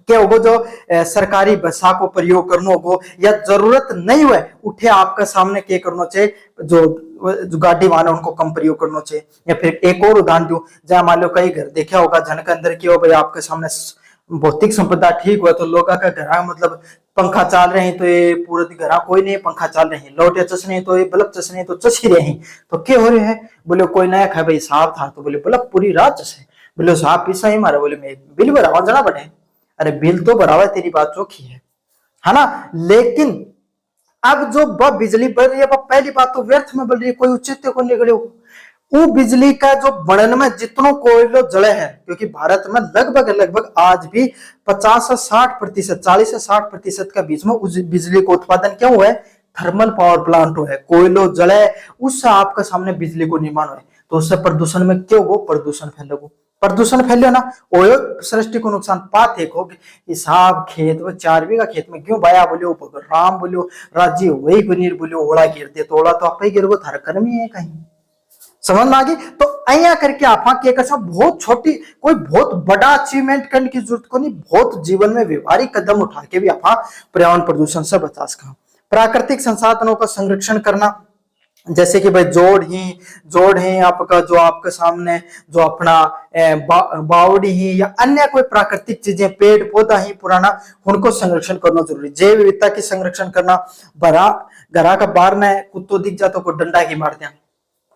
क्या होगा जो सरकारी बसा को प्रयोग करना होगा या जरूरत नहीं हुए उठे आपका सामने क्या करना चाहिए, जो गाड़ी वाहन उनको कम प्रयोग करना चाहिए। या फिर एक और उदाहरण दूं, जहां मान लो कई घर देखा होगा जन के अंदर की हो भाई आपके सामने भौतिक संपदा ठीक हुआ तो लोगों का घर मतलब पंखा चल रहे हैं तो ये पूरे घर कोई नहीं पंखा चल रहे हैं, लोटे चसने तो ये बल्ब चसने तो चस ही रहे हैं, तो क्या हो रहे हैं? बोले कोई नया खा भाई साहब था तो बोले बल्ब पूरी रात चसे। बोले साहब पीसा ही मारे, बोले मैं बिल भरावा जना बटे। अरे बिल तो भरावा तेरी बात चौखी है ना। लेकिन अब जो बिजली बढ़ रही है पहली बात तो व्यर्थ में बढ़ रही है, कोई उचित को निकले वो बिजली का जो बढ़न में जितनो कोयलो जले है, क्योंकि भारत में लगभग लगभग आज भी 50 से 60%, 40 से 60% का बीच में उस बिजली का उत्पादन क्या हुआ है? थर्मल पावर प्लांट हुआ है, कोयलो जले उससे आपका सामने बिजली को निर्माण हुआ है। तो उससे प्रदूषण में क्यों वो प्रदूषण फैलेगो, प्रदूषण फैले ना वो सृष्टि को नुकसान पात एक हो हिसाब खेत में 4 बीघा खेत में क्यों बाया बोलो राम बोलो राज्य वही गुनीर बोलो ओला गिर दे तो ओला तो आप ही गिर थारा कर्म ही है कहीं, समझ में आ गई। तो अया करके आप बहुत छोटी कोई बहुत बड़ा अचीवमेंट करने की जरूरत को नहीं, बहुत जीवन में व्यवहारिक कदम उठा के भी आप पर्यावरण प्रदूषण से बचा सका। प्राकृतिक संसाधनों का संरक्षण करना, जैसे कि भाई जोड़ ही आपका जो आपके सामने जो अपना बावड़ी ही या अन्य कोई प्राकृतिक चीजें पेड़ पौधा ही पुराना उनको संरक्षण करना जरूरी। जैव विविधता की संरक्षण करना, घरा का बाहर में कुत्तो दिख जाता को डंडा की मार दिया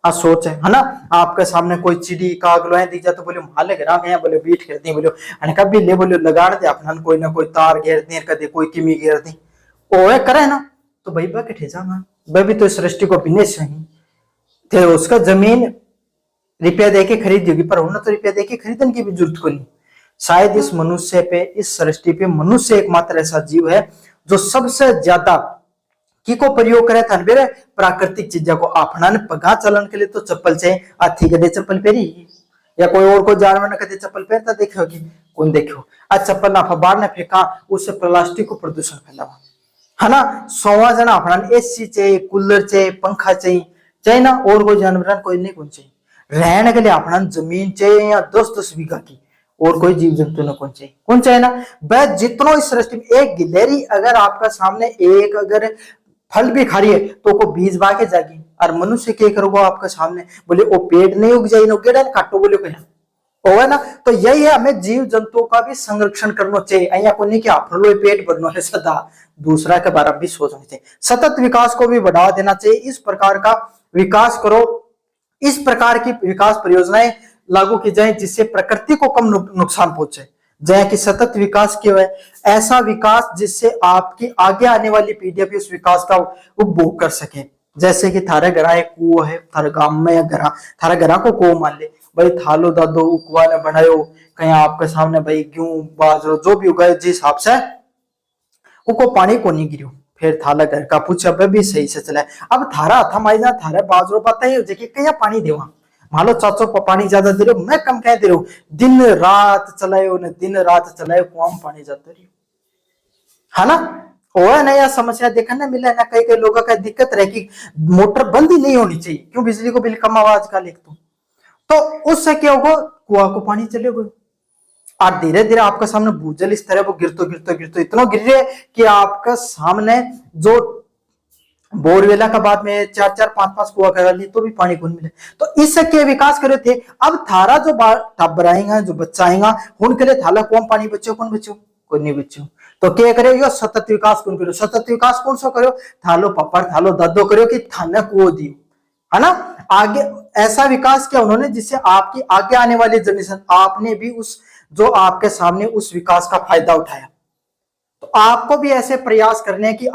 सोच है ना। आपके सामने कोई चिड़ी कागलो दिख जाए तो बोले माले गिरा गया बोले बीट कर दी बोलो कभी ले बोलो लगाड़ दे अपना कोई ना कोई तार घेर दी कदे कोई किमी घेर दी ओए करे ना तो भाई बा के जाना वह भी तो सृष्टि को बिने सही थे उसका जमीन रुपया देके खरीदी होगी पर उन्हें तो रुपया देके खरीदने की भी जरूरत को नहीं। शायद इस मनुष्य पे इस सृष्टि पे मनुष्य एकमात्र ऐसा जीव है जो सबसे ज्यादा की को प्रयोग करे था बेरे प्राकृतिक चीजों को अपनाने पगा चलन के लिए तो चप्पल चाहिए, हाथी कदे चप्पल पहरी या कोई और को जानवर ने कदे चप्पल पहनता देखोगी कौन देखो आज चप्पल ना बाहर ने फेंका उससे प्लास्टिक को प्रदूषण फैलावा है ना। 100 जना अपना एसी चाहिए कूलर चाहिए पंखा चाहिए ना और कोई जानवर कोई नहीं कौन चाहिए रहने के लिए अपना जमीन चाहिए या 10-10 बीघा की और कोई जीव जंतु न कौन चाहिए ना। वह जितनो इस सृष्टि में एक गिलहरी अगर आपका सामने एक अगर फल भी खा रही है तो को बीज बा के जागी और मनुष्य क्या करोगे आपके सामने बोले वो पेड़ नहीं उग जाए ना गेड़ा काटो बोले कोई है ना। तो यही है हमें जीव जंतुओं का भी संरक्षण करना चाहिए अया को नहीं कि आप पेट भरना है सदा दूसरा के बारे में भी सोचना चाहिए। सतत विकास को भी बढ़ावा देना चाहिए, इस प्रकार का विकास करो, इस प्रकार की विकास परियोजनाएं लागू की जाए जिससे प्रकृति को कम नुकसान पहुंचे। जय कि सतत विकास क्यों है? ऐसा विकास जिससे आपकी आगे आने वाली पीढ़ियां भी उस विकास का उपभोग कर सके। जैसे कि थारे घरा एक कुआं है थारे गांव में या घरा थारे घरा को कुआं मान ले भाई थालो दादो कुआं ने बनायो कहीं आपके सामने भाई गेहूं बाजरो जो भी उगाए जिस हिसाब से उको पानी को नहीं गिरो फिर थाला घर का पूछा भी सही से चला अब थारा था माई जा थारे बाजरो पता है जे कहीं पानी देवा मान लो चाचो पानी ज्यादा दे रहे हो मैं कम कह दे रहा हूँ दिन रात चलायो ने दिन रात चलायो कुआं में पानी जाता रही है ना। और नया समस्या देखा ना मिला ना कई लोगों का दिक्कत रहे कि मोटर बंद ही नहीं होनी चाहिए क्यों बिजली को बिल कम आवाज का लिख तो उससे क्या होगा कुआं को पानी चलेगा और धीरे धीरे आपका सामने भूजल इस तरह वो गिरतो इतना गिर रहे कि आपका सामने जो बोरवेला का बाद में 4-4 5-5 कुआ करा ली तो भी पानी को नहीं मिले। तो इससे क्या विकास करे थे अब थारा जो टब्बर आएगा जो बच्चा आएगा उनके लिए थाला कौन पानी बच्चो कौन बच्चो कोई नहीं बच्चो तो क्या करेगा सतत विकास कौन करो सतत विकास कौन सा करो थालो पप्पा थालो दादो करो कि थाने कुओ दियो है ना। आगे ऐसा विकास किया उन्होंने जिससे आपकी आगे आने वाली जनरेशन आपने भी उस जो आपके सामने उस विकास का फायदा उठाया। तो आपको भी ऐसे प्रयास करने की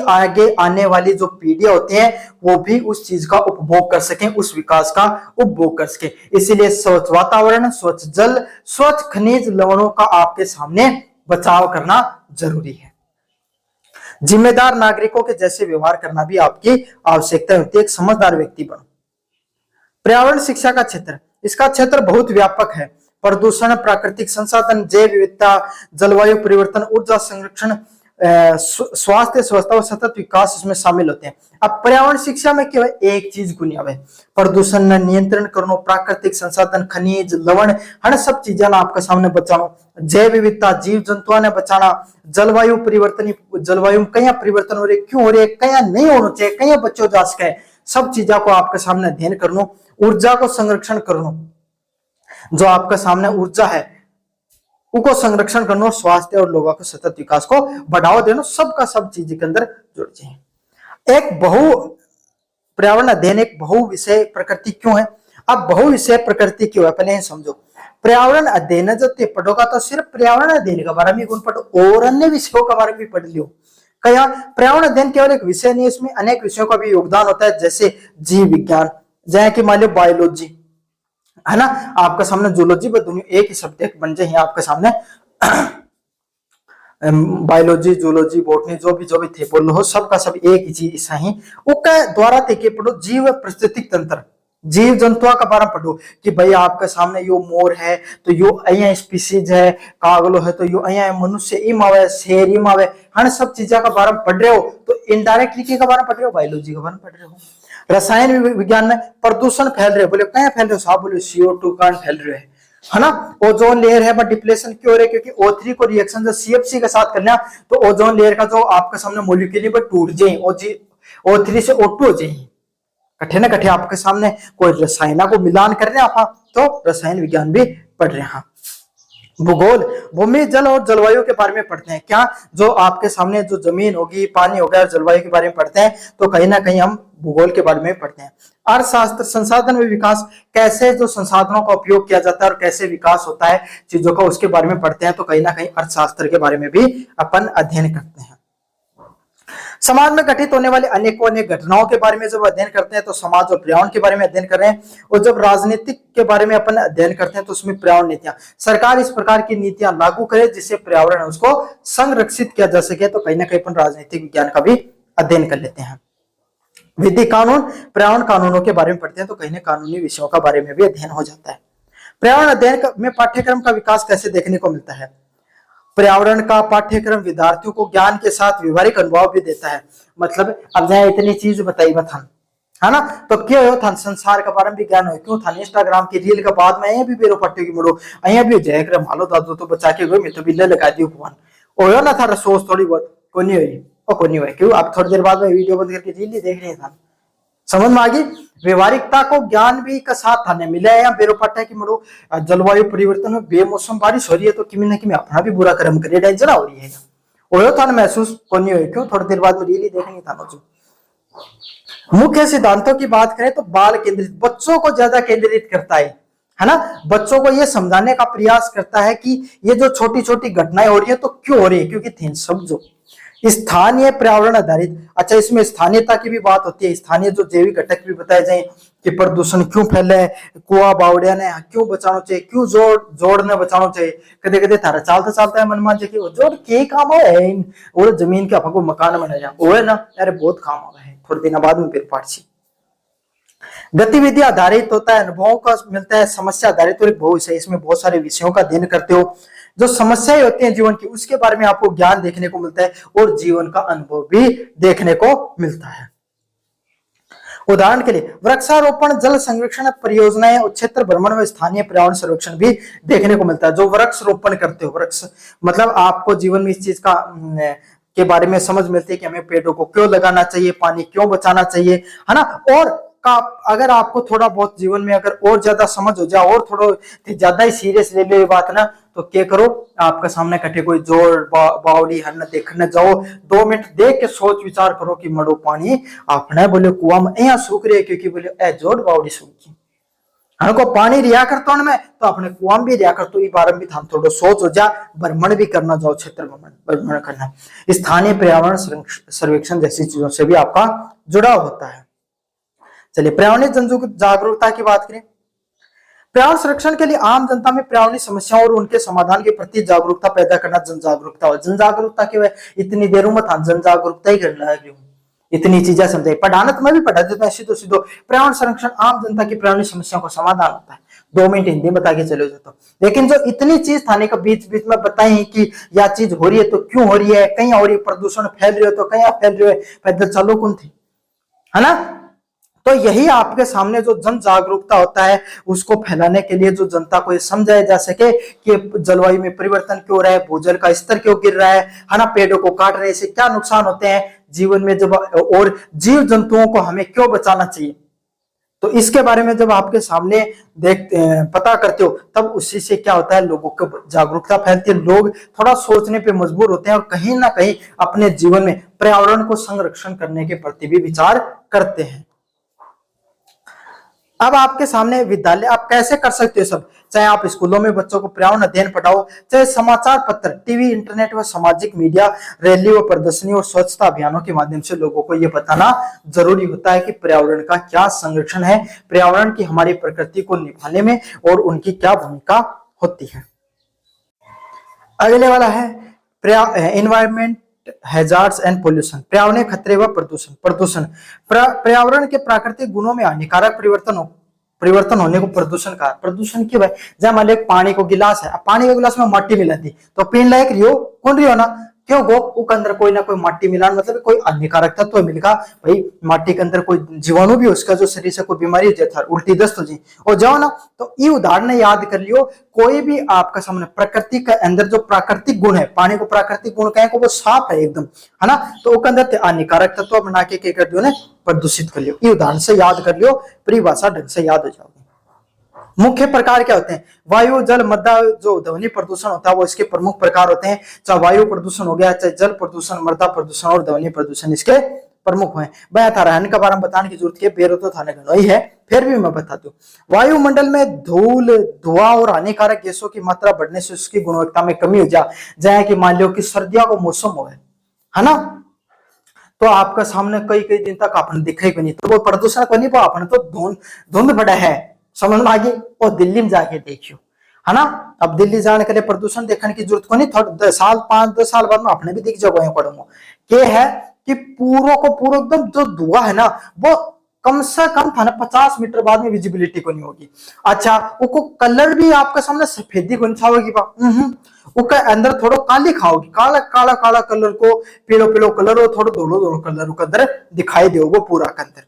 आगे आने वाली जो पीढ़ियां होती हैं वो भी उस चीज का उपभोग कर सकें उस विकास का उपभोग कर सके। इसीलिए स्वच्छ वातावरण स्वच्छ जल स्वच्छ खनिज लवणों का आपके सामने बचाव करना जरूरी है। जिम्मेदार नागरिकों के जैसे व्यवहार करना भी आपकी आवश्यकता होती है। एक समझदार व्यक्ति बनो। पर्यावरण शिक्षा का क्षेत्र इसका क्षेत्र बहुत व्यापक है। प्रदूषण प्राकृतिक संसाधन जैव विविधता जलवायु परिवर्तन ऊर्जा संरक्षण स्वास्थ्य स्वच्छता और सतत विकास इसमें शामिल होते हैं। अब पर्यावरण शिक्षा में केवल एक चीज को नहीं आवे प्रदूषण ने नियंत्रण करना प्राकृतिक संसाधन खनिज लवण हर सब चीजें आपके सामने बचाना जैव विविधता जीव जंतुओं ने बचाना जलवायु परिवर्तन जलवायु में कहीं परिवर्तन हो रहे क्यों हो रहे कहीं नहीं होना चाहिए कहीं बच्चों जा सके सब चीजों को आपके सामने अध्ययन करना ऊर्जा को संरक्षण करना जो आपके सामने ऊर्जा है को संरक्षण करना, स्वास्थ्य और लोगों के सतत विकास को बढ़ावा देना, सबका सब चीज के अंदर जुड़ जाए। एक बहु पर्यावरण अध्ययन एक बहु विषय प्रकृति क्यों है? अब बहु विषय प्रकृति क्यों है पहले समझो। पर्यावरण अध्ययन जो ते पढ़ोगा तो सिर्फ पर्यावरण अध्ययन के बारे में गुण पढ़ो और अन्य विषयों के बारे में भी पढ़ लियो। क्या पर्यावरण अध्ययन केवल एक विषय नहीं, इसमें अनेक विषयों का भी योगदान होता है, जैसे जीव विज्ञान, जैसे कि मान लो बायोलॉजी है ना, आपके सामने जूलॉजी दुनिया एक ही शब्द बन जाए आपके सामने बायोलॉजी, जूलॉजी, बॉटनी जो भी थे बोलो हो, सबका सब एक ही चीज ही उसके द्वारा थे पढ़ो जीव पारिस्थितिक तंत्र, जीव जंतुओं का बारे में पढ़ो कि भाई आपके सामने यो मोर है तो यो अया स्पीसीज है, कागलो है तो यो अया मनुष्य इम आवे, शेर इम आवे, हर सब चीजों का बारे में पढ़ रहे हो तो इनडायरेक्टली के बारे में पढ़ रहे हो, बायोलॉजी के बारे में पढ़ रहे हो। रसायन विज्ञान में प्रदूषण फैल रहे हो, बोले क्या फैल रहे हो साहब, बोले CO2 कारण फैल रहे हैं, है ना। ओजोन लेयर है बट डिप्लेशन क्यों हो रहा है? क्योंकि O3 को रिएक्शन जो CFC के साथ करना तो ओजोन लेयर का जो आपके सामने मॉलिक्यूल है टूट जाए, O3 से O2 हो जाए, कठे ना कठे आपके सामने कोई रसायन को मिलान कर रहे हैं आप, तो रसायन विज्ञान भी पढ़ रहे हैं। भूगोल, भूमि, जल और जलवायु के बारे में पढ़ते हैं। क्या जो आपके सामने जो जमीन होगी, पानी होगा और जलवायु के बारे में पढ़ते हैं, तो कहीं ना कहीं हम भूगोल के बारे में पढ़ते हैं। अर्थशास्त्र, संसाधन में विकास, कैसे जो संसाधनों का उपयोग किया जाता है और कैसे विकास होता है चीजों का, उसके बारे में पढ़ते हैं, तो कहीं ना कहीं अर्थशास्त्र के बारे में भी अपन अध्ययन करते हैं। समाज में घटित होने वाले अनेकों अनेक घटनाओं के बारे में जब अध्ययन करते हैं तो समाज और पर्यावरण के बारे में अध्ययन कर रहे हैं, और जब राजनीतिक के बारे में अपन अध्ययन करते हैं तो उसमें पर्यावरण नीतियां, सरकार इस प्रकार की नीतियां लागू करे जिससे पर्यावरण उसको संरक्षित किया जा सके, तो कहीं ना कहीं अपन राजनीतिक विज्ञान का भी अध्ययन कर लेते हैं। विधि कानून, पर्यावरण कानूनों के बारे में पढ़ते हैं तो कहीं ना कानूनी विषयों का बारे में भी अध्ययन हो जाता है। पर्यावरण अध्ययन में पाठ्यक्रम का विकास कैसे देखने को मिलता है? पर्यावरण का पाठ्यक्रम विद्यार्थियों को ज्ञान के साथ व्यवहारिक अनुभव भी देता है। मतलब अब जाए इतनी चीज बताई बथन, है ना, तो क्यों हो था संसार के बारे में भी ज्ञान हो, क्यों था इंस्टाग्राम की रील के बाद में भी बेरो पट्टे की मुड़ो अया भी जय कर मालो दादू तो बचा के गए, मैं तो बिल्ले लगा दी उपवान ओयो ना था सोच थोड़ी बहुत को नहीं हुई और को नहीं हुई, क्यों अब थोड़ी देर बाद में वीडियो बंद करके रील ही देख रहे था। समझ में आ गई? व्यवहारिकता को ज्ञान भी का साथ थाने मिला है, या बेरो पट्टा की मुड़ो जलवायु परिवर्तन में बेमौसम बारिश हो रही है तो किमी ना किमी अपना भी बुरा कर्म करे डेंजर हो रही है, ओयो था महसूस को नहीं हुई, क्यों थोड़ी देर बाद में रील ही देखनी था मुझे। मुख्य सिद्धांतों की बात करें तो बाल केंद्रित, बच्चों को ज्यादा केंद्रित करता है ना, बच्चों को यह समझाने का प्रयास करता है कि ये जो छोटी छोटी घटनाएं हो रही है तो क्यों हो रही है, क्योंकि थीम समझो। स्थानीय पर्यावरण आधारित, अच्छा इसमें स्थानीयता की भी बात होती है, स्थानीय जो जैविक घटक भी बताए जाए कि प्रदूषण क्यों फैले है, कुआ बावड़िया ने क्यों बचाना चाहिए, क्यों जोड़ ने बचाना चाहिए, कदे कदे थारा चालता चालता है मन मान जाए कि जोड़ के काम है और जमीन के आपको मकान बना जाए वो है ना, अरे बहुत काम आ है, थोड़े दिन बाद में फिर पाठ। गतिविधि आधारित होता है, अनुभवों का मिलता है, समस्या आधारित और एक बहुत है, इसमें बहुत सारे विषयों का अध्ययन करते हो, जो समस्याएं होती हैं जीवन की उसके बारे में आपको ज्ञान देखने को मिलता है और जीवन का अनुभव भी देखने को मिलता है। उदाहरण के लिए वृक्षारोपण, जल संरक्षण परियोजनाएं और क्षेत्र भ्रमण में स्थानीय पर्यावरण संरक्षण भी देखने को मिलता है। जो वृक्ष रोपण करते हो, वृक्ष मतलब आपको जीवन में इस चीज का के बारे में समझ मिलती है कि हमें पेड़ों को क्यों लगाना चाहिए, पानी क्यों बचाना चाहिए, है ना। और अगर आपको थोड़ा बहुत जीवन में अगर और ज्यादा समझ हो जाए और थोड़ा ज्यादा ही सीरियस ले लो ये बात ना, तो क्या करो, आपके सामने कटे कोई जोड़ बावड़ी हर देखने जाओ, 2 मिनट देख के सोच विचार करो कि मड़ो पानी आपने बोले कुआ में यहाँ सूख रही है, क्योंकि बोले ए जोड़ बावड़ी सूखी हमको पानी रिया करता हूं मैं तो अपने कुआं भी रिया करता हूं, बार भी थाम थोड़ा सोच हो जा, भ्रमण भी करना जाओ, क्षेत्र भ्रमण करना, स्थानीय पर्यावरण सर्वेक्षण जैसी चीजों से भी आपका जुड़ाव होता है। चलिए पर्यावरणीय जन जागरूकता की बात करें। पर्यावरण संरक्षण के लिए आम जनता में पर्यावरणीय समस्याओं और उनके समाधान के प्रति जागरूकता पैदा करना जन जागरूकता हो। जन जागरूकता के वे इतनी देरों में था जन जागरूकता ही करना है, इतनी चीजें समझाई पढ़ाना तो मैं भी पढ़ा देता हूँ सीधो सीधो। पर्यावरण संरक्षण आम जनता की पर्यावरणीय समस्याओं का समाधान होता है, 2 मिनट हिंदी बता के चले जाता हूँ। लेकिन जो इतनी चीज थाने का बीच बीच में बताई कि यह चीज हो रही है तो क्यों हो रही है, कहीं हो रही है, प्रदूषण फैल रही है तो कहीं फैल रही है, पैदल चलो कौन थी, है ना। तो यही आपके सामने जो जन जागरूकता होता है उसको फैलाने के लिए जो जनता को ये समझाया जा सके कि जलवायु में परिवर्तन क्यों रहा है, भूजल का स्तर क्यों गिर रहा है ना, पेड़ों को काट रहे से क्या नुकसान होते हैं जीवन में, जब और जीव जंतुओं को हमें क्यों बचाना चाहिए, तो इसके बारे में जब आपके सामने पता करते हो, तब उसी से क्या होता है, लोगों को जागरूकता फैलती है, लोग थोड़ा सोचने पे मजबूर होते हैं और कहीं ना कहीं अपने जीवन में पर्यावरण को संरक्षण करने के प्रति भी विचार करते हैं। अब आपके सामने विद्यालय, आप कैसे कर सकते हो सब, चाहे आप स्कूलों में बच्चों को पर्यावरण अध्ययन पढ़ाओ, चाहे समाचार पत्र, टीवी, इंटरनेट व सामाजिक मीडिया, रैली व प्रदर्शनी और स्वच्छता अभियानों के माध्यम से लोगों को यह बताना जरूरी होता है कि पर्यावरण का क्या संरक्षण है, पर्यावरण की हमारी प्रकृति को निभाने में और उनकी क्या भूमिका होती है। अगले वाला है एनवायरमेंट हैजार्ड्स एंड पोल्यूशन, पर्यावरणीय खतरे व प्रदूषण। प्रदूषण पर्यावरण के प्राकृतिक गुणों में हानिकारक परिवर्तन होने को प्रदूषण कहा। प्रदूषण क्यों है, जब मान लो पानी को गिलास है, पानी के गिलास में माटी मिलाती तो पीने लायक रियो कौन रियो ना, क्यों गो उसके अंदर कोई ना कोई माटी मिलान, मतलब कोई हानिकारक तत्व मिलेगा भाई, माटी के अंदर कोई जीवाणु भी उसका जो शरीर से कोई बीमारी हो जाए, उल्टी दस्त हो जाए और जाओ ना, तो ये उदाहरण याद कर लियो। कोई भी आपका सामने प्रकृति के अंदर जो प्राकृतिक गुण है, पानी को प्राकृतिक गुण कहें को वो साफ है एकदम, है ना, तो उसके अंदर हानिकारक तत्व बना के क्या कर दियो ने, प्रदूषित कर लियो। ये उदाहरण से याद कर लियो, परिभाषा ढंग से याद हो जाओगे। मुख्य प्रकार क्या होते हैं, वायु, जल, मृदा, जो ध्वनि प्रदूषण होता है वो इसके प्रमुख प्रकार होते हैं। चाहे वायु प्रदूषण हो गया, चाहे जल प्रदूषण, मृदा प्रदूषण और ध्वनि प्रदूषण इसके प्रमुख हैं। मैं था रहन के बारे में बताने की जरूरत है, बेरो तो थाने गणोई है, फिर भी मैं बता दूं। वायुमंडल में धूल, धुआं और हानिकारक गैसों की मात्रा बढ़ने से उसकी गुणवत्ता में कमी हो जाए कि मान लो कि सर्दियों का मौसम हो है ना, तो आपका सामने कई कई दिन तक आपने दिखे भी नहीं, तो वो प्रदूषण को नहीं, आपने तो धुंध बड़ा है, समझ में आ गई। और दिल्ली में जाके देखियो, है ना, अब दिल्ली जाने के लिए प्रदूषण देखने की जरूरत को नहीं, थोड़ा 5-10 साल बाद में अपने भी दिख जाओगे पड़ूंगा। क्या है कि पूरा को पूरा एकदम जो धुआं है ना, वो कम से कम था ना 50 मीटर बाद में विजिबिलिटी को नहीं होगी। अच्छा, उसको कलर भी आपके सामने सफेदी को नहीं छाओगी, उसके अंदर थोड़ा काली खाओगी, काला काला काला कलर को, पीलो पीलो कलर और थोड़ा धोलो धोलो कलर के अंदर दिखाई देगा पूरा के अंदर।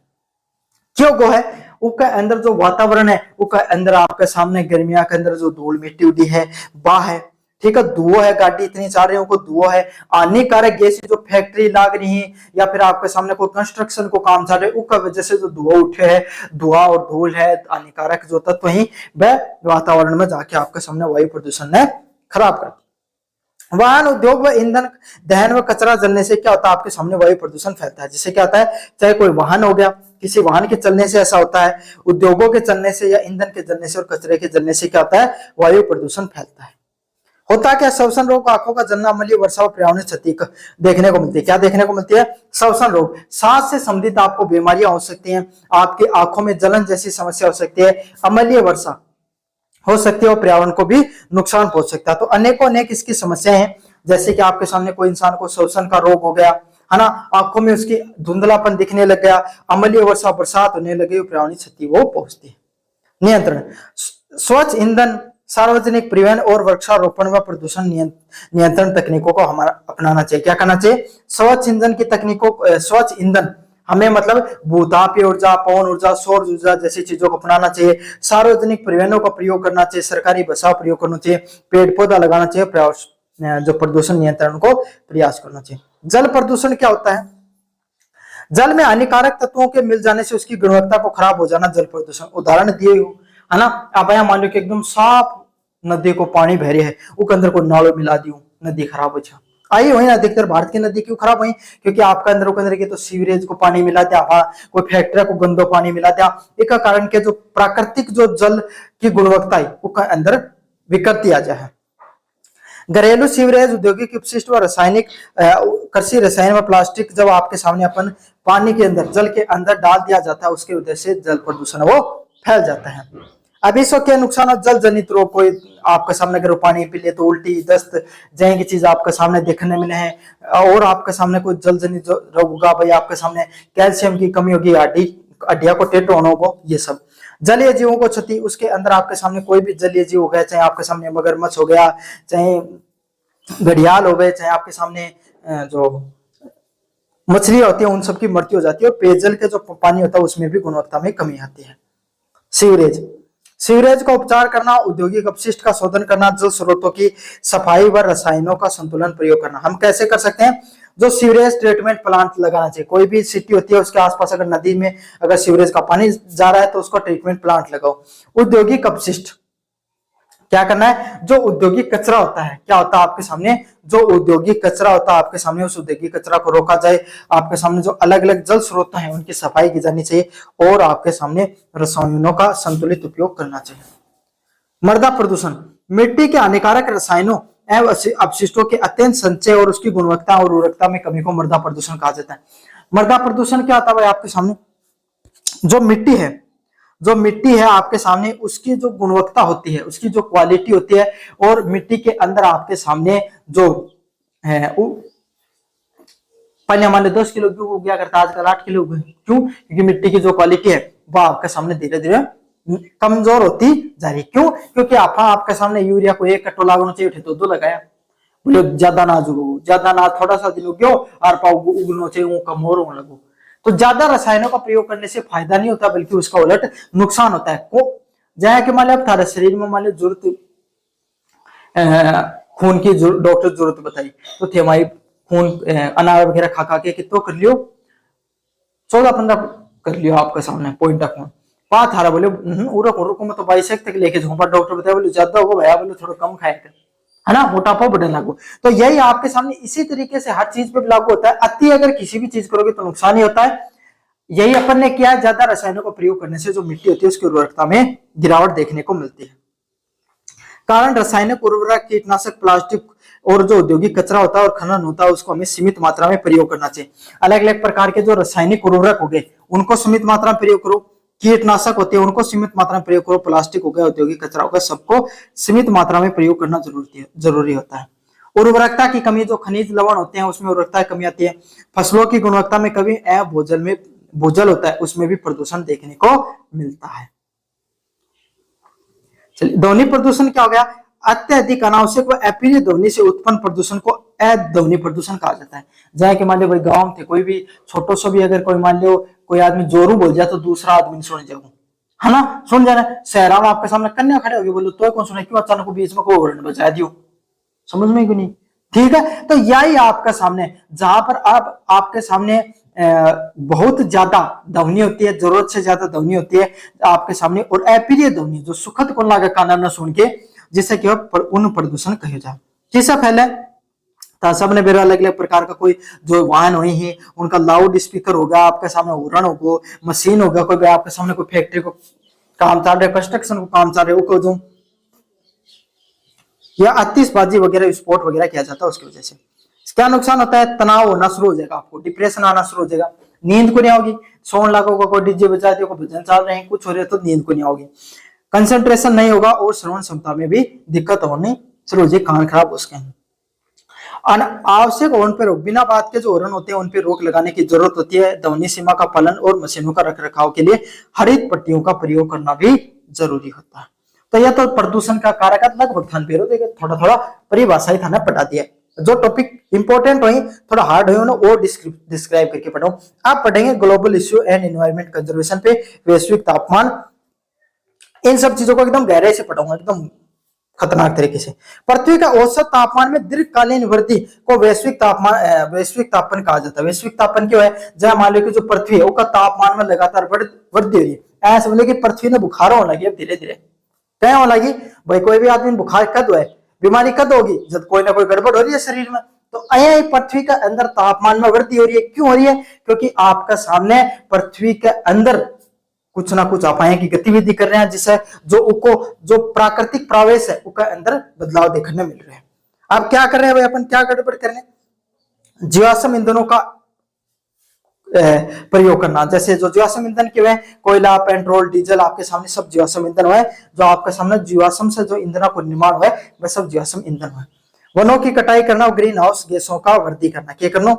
क्यों को है, उसके अंदर जो वातावरण है, उसके अंदर आपके सामने गर्मिया के अंदर जो धूल मिट्टी उड़ी है, बाह है, ठीक है, धुआं है, गाड़ी इतनी सारे को धुआं है, हानिकारक गैस जो फैक्ट्री लाग रही है या फिर आपके सामने कोई कंस्ट्रक्शन को काम चल रहा है, उसका वजह से जो धुआं उठे है, धुआं और धूल है, हानिकारक जो तत्व है वह वातावरण में जाके आपके सामने वायु प्रदूषण ने खराब कर। वाहन उद्योग व ईंधन दहन व कचरा जलने से क्या होता है, आपके सामने वायु प्रदूषण फैलता है। जिससे क्या होता है, चाहे कोई वाहन हो गया, किसी वाहन के चलने से ऐसा होता है, उद्योगों के चलने से या ईंधन के जलने से और कचरे के जलने से क्या होता है, वायु प्रदूषण फैलता है। होता क्या, श्वसन रोग, आंखों का जलना, अम्लीय वर्षा और पर्यावरण क्षति देखने को मिलती है। क्या देखने को मिलती है, श्वसन रोग, सांस से संबंधित आपको बीमारियां हो सकती हैं, आपकी आंखों में जलन जैसी समस्या हो सकती है, अम्लीय वर्षा हो सकती है और पर्यावरण को भी नुकसान पहुंच सकता है। तो अनेकों अनेक इसकी समस्याएं हैं, जैसे कि आपके सामने कोई इंसान को श्वसन का रोग हो गया, है ना, आंखों में उसकी धुंधलापन दिखने लग गया, अम्लीय वर्षा, बरसात होने लगी, पर्यावरण क्षति वो पहुंचती है। नियंत्रण, स्वच्छ ईंधन, सार्वजनिक परिवहन और वृक्षारोपण व प्रदूषण नियंत्रण तकनीकों को हमारा अपनाना चाहिए। क्या करना चाहिए, स्वच्छ ईंधन की तकनीकों, स्वच्छ ईंधन हमें मतलब भूतापीय ऊर्जा, पवन ऊर्जा, सौर ऊर्जा जैसी चीजों को अपनाना चाहिए, सार्वजनिक परिवहनों का प्रयोग करना चाहिए, सरकारी बसाव प्रयोग करना चाहिए, पेड़ पौधा लगाना चाहिए, जो प्रदूषण नियंत्रण को प्रयास करना चाहिए। जल प्रदूषण क्या होता है, जल में हानिकारक तत्वों के मिल जाने से उसकी गुणवत्ता को खराब हो जाना जल प्रदूषण। उदाहरण दिए हो, है ना, आप यहाँ मान लो कि एकदम साफ नदी को पानी बह रही है, उसके अंदर को नालों मिला दियो, नदी खराब हो जाए। आई हुई अधिकतर भारत की नदी क्यों खराब हुई, क्योंकि आपका अंदर के तो सीवरेज को पानी मिला दिया, कोई फैक्ट्री को गंदो पानी मिला दिया, एक कारण के जो प्राकृतिक जो जल की गुणवत्ता है उसका अंदर विकृति आ जाए। घरेलू सीवरेज, औद्योगिक अपशिष्ट व रासायनिक कृषि रसायन व प्लास्टिक जब आपके सामने अपन पानी के अंदर, जल के अंदर डाल दिया जाता है, उसकी वजह से जल प्रदूषण वो फैल जाता है। अभी इसको क्या नुकसान, जल जनित रोग, कोई आपके सामने अगर पानी पी ले तो उल्टी, दस्त जैसी चीज आपके सामने देखने मिले हैं। और आपके सामने कोई जल जनित रोग होगा भाई, आपके सामने कैल्शियम की कमी होगी, हड्डियां को टेटो होना होगा, ये सब। जलीय जीवों को क्षति, उसके अंदर आपके सामने कोई भी जलीय जीव हो गया, चाहे आपके सामने मगरमच्छ हो गया, चाहे घड़ियाल हो गए, चाहे आपके सामने जो मछलियां होती है, उन सबकी मृत्यु हो जाती है। और पेयजल के जो पानी होता है उसमें भी गुणवत्ता में कमी आती है। सीवरेज, सीवरेज का उपचार करना, औद्योगिक अपशिष्ट का शोधन करना, जल स्रोतों की सफाई व रसायनों का संतुलन प्रयोग करना। हम कैसे कर सकते हैं, जो सीवरेज ट्रीटमेंट प्लांट लगाना चाहिए। कोई भी सिटी होती है उसके आसपास अगर नदी में अगर सीवरेज का पानी जा रहा है तो उसको ट्रीटमेंट प्लांट लगाओ। औद्योगिक अपशिष्ट क्या करना है, जो औद्योगिक कचरा होता है, क्या होता है आपके सामने, जो औद्योगिक कचरा होता है आपके सामने, उस औद्योगिक कचरा को रोका जाए। आपके सामने जो अलग अलग जल स्रोत हैं उनकी सफाई की जानी चाहिए और आपके सामने रसायनों का संतुलित उपयोग करना चाहिए। मृदा प्रदूषण, मिट्टी के हानिकारक रसायनों एवं अपशिष्टों के अत्यंत संचय और उसकी गुणवत्ता और उर्वरकता में कमी को मृदा प्रदूषण कहा जाता है। मृदा प्रदूषण क्या होता है आपके सामने, जो मिट्टी है आपके सामने उसकी जो गुणवत्ता होती है, उसकी जो क्वालिटी होती है, और मिट्टी के अंदर आपके सामने जो है पहले मान लो 10 किलो उग गया करता, आजकल 8 किलो उग, क्यों? क्योंकि मिट्टी की जो क्वालिटी है वो आपके सामने धीरे धीरे कमजोर होती जा रही। क्यों? क्योंकि आपके सामने यूरिया को 1 कट्टो लागना चाहिए तो 2 लगाया, बोले ज्यादा ना उगो, ज्यादा ना थोड़ा सा दिन उगो और पाओ उगना चाहिए कम और होने लगो। तो ज्यादा रसायनों का प्रयोग करने से फायदा नहीं होता बल्कि उसका उलट नुकसान होता है। जहाँ कि मान लो थारे शरीर में मान लो जरूरत खून की डॉक्टर जरूरत बताई तो थे हमारी खून अनार वगैरह खा खा के कितो कर लियो 14-15 कर लियो आपके सामने पॉइंट ऑफ खून पा थारा बोले उरक मैं तो 22 तक लेके जाऊंगा, डॉक्टर बताया बोले ज्यादा होगा भैया, बोले थोड़ा कम खाया कर, है ना, मोटापा बढ़ने लागू। तो यही आपके सामने इसी तरीके से हर चीज पे लागू होता है। अति अगर किसी भी चीज करोगे तो नुकसान ही होता है। यही अपन ने किया, ज्यादा रसायनों का प्रयोग करने से जो मिट्टी होती है उसकी उर्वरकता में गिरावट देखने को मिलती है। कारण रासायनिक उर्वरक, कीटनाशक, प्लास्टिक और जो औद्योगिक कचरा होता है और खनन होता है उसको हमें सीमित मात्रा में प्रयोग करना चाहिए। अलग अलग प्रकार के जो रासायनिक उर्वरक हो गए उनको सीमित मात्रा में प्रयोग करो, कीटनाशक होते हैं उनको सीमित मात्रा में प्रयोग करो, प्लास्टिक हो गया, औद्योगिक कचरा हो गया, सबको सीमित मात्रा में प्रयोग करना जरूरी होता है। उर्वरकता की कमी, जो खनिज लवण होते हैं उसमें उर्वरकता की कमी आती है। फसलों की गुणवत्ता में कमी, भूजल होता है उसमें भी प्रदूषण देखने को मिलता है। चलिए, ध्वनि प्रदूषण क्या हो गया, अत्यधिक अनावश्यक व अप्रिय ध्वनि से उत्पन्न प्रदूषण को अध्वनि प्रदूषण कहा जाता है। जैसे कि मान लो कोई गांव थे, कोई भी छोटो सो भी अगर कोई मान लो कोई आदमी जोरू बोल जाए तो दूसरा आदमी सुन जाओ, है ना, सुन जाना। शहरा में आपके सामने कन्या खड़े होगी, बोलो तो कौन सुने, क्यों अचानक बीच में कोई हॉर्न बजा दियो, समझ में क्यों नहीं? ठीक है, तो यही आपका सामने जहां पर आप आपके सामने बहुत ज्यादा ध्वनि होती है, जरूरत से ज्यादा ध्वनि होती है आपके सामने, और अप्रिय ध्वनि जो सुखद को लगा काना न सुन के, जिससे कि उन प्रदूषण कहे जाए। किससे फैले सबने बेरा अलग अलग प्रकार का कोई जो वाहन हुई है उनका लाउड स्पीकर होगा, आपके सामने हॉर्न होगा, मशीन होगा, कोई आपके सामने कोई फैक्ट्री को काम चल रहा है, कंस्ट्रक्शन को काम चल रहा है, वो जो या आतिशबाजी वगैरह विस्फोट वगैरह किया जाता है उसकी वजह से क्या नुकसान होता है, तनाव होना शुरू हो जाएगा, आपको डिप्रेशन आना शुरू हो जाएगा, नींद को नहीं आओगी, सोन लागोगा, कोई डीजे बजा दिया, कोई भजन चल रहे हैं, कुछ हो रहा है तो नींद को नहीं आओगी, कंसंट्रेशन नहीं होगा और श्रवण क्षमता में भी दिक्कत होने शुरू हो जाएगी, कान खराब हो सके। अनावश्यक हॉर्न पे रोक, बिना बात के जो हॉर्न होते हैं उन पे रोक लगाने की जरूरत होती है। ध्वनि सीमा का पालन और मशीनों का रखरखाव के लिए हरित पट्टियों का प्रयोग करना भी जरूरी होता है। तो यह तो प्रदूषण का कारक लगभग थान पेरो देगा, थोड़ा थोड़ा परिभाषा ही थाना पढ़ा दिया। जो टॉपिक इंपॉर्टेंट हुई थोड़ा हार्ड हुई ना वो डिस्क्राइब करके पढ़ो। आप पढ़ेंगे global issue and environment conservation पे, वैश्विक तापमान, इन सब चीजों को एकदम गहराई से पढ़ाऊंगा, एकदम खतरनाक तरीके से। पृथ्वी का औसत तापमान में दीर्घकालीन वृद्धि को वैश्विक तापमान कहा जाता है। वैश्विक तापमान क्यों है, जहां मान लो कि जो पृथ्वी है उसका तापमान में लगातार वृद्धि हो रही है, ऐसा समझ लो कि पृथ्वी में बुखार होने लगी, अब धीरे धीरे क्या होने लगी भाई, कोई भी आदमी बुखार कद है, बीमारी कद होगी जब कोई ना कोई गड़बड़ हो रही है शरीर में। तो यही पृथ्वी के अंदर तापमान में वृद्धि हो रही है, क्यों हो रही है, क्योंकि आपका सामने पृथ्वी के अंदर कुछ ना कुछ अपायों की गतिविधि कर रहे हैं, जिससे जो प्राकृतिक प्रवेश है उसके अंदर बदलाव देखने मिल रहे हैं। अब क्या कर रहे हैं भाई, अपन क्या गड़बड़ कर रहे हैं, जीवाश्म ईंधनों का प्रयोग करना। जैसे जो जीवाश्म ईंधन क्यों है, कोयला, पेट्रोल, डीजल, आपके सामने सब जीवाश्म ईंधन है। जो आपके सामने जीवाश्म से जो ईंधन को निर्माण हुआ है वह सब जीवाश्म ईंधन है। वनों की कटाई करना और ग्रीन हाउस गैसों का वृद्धि करना, क्या करना,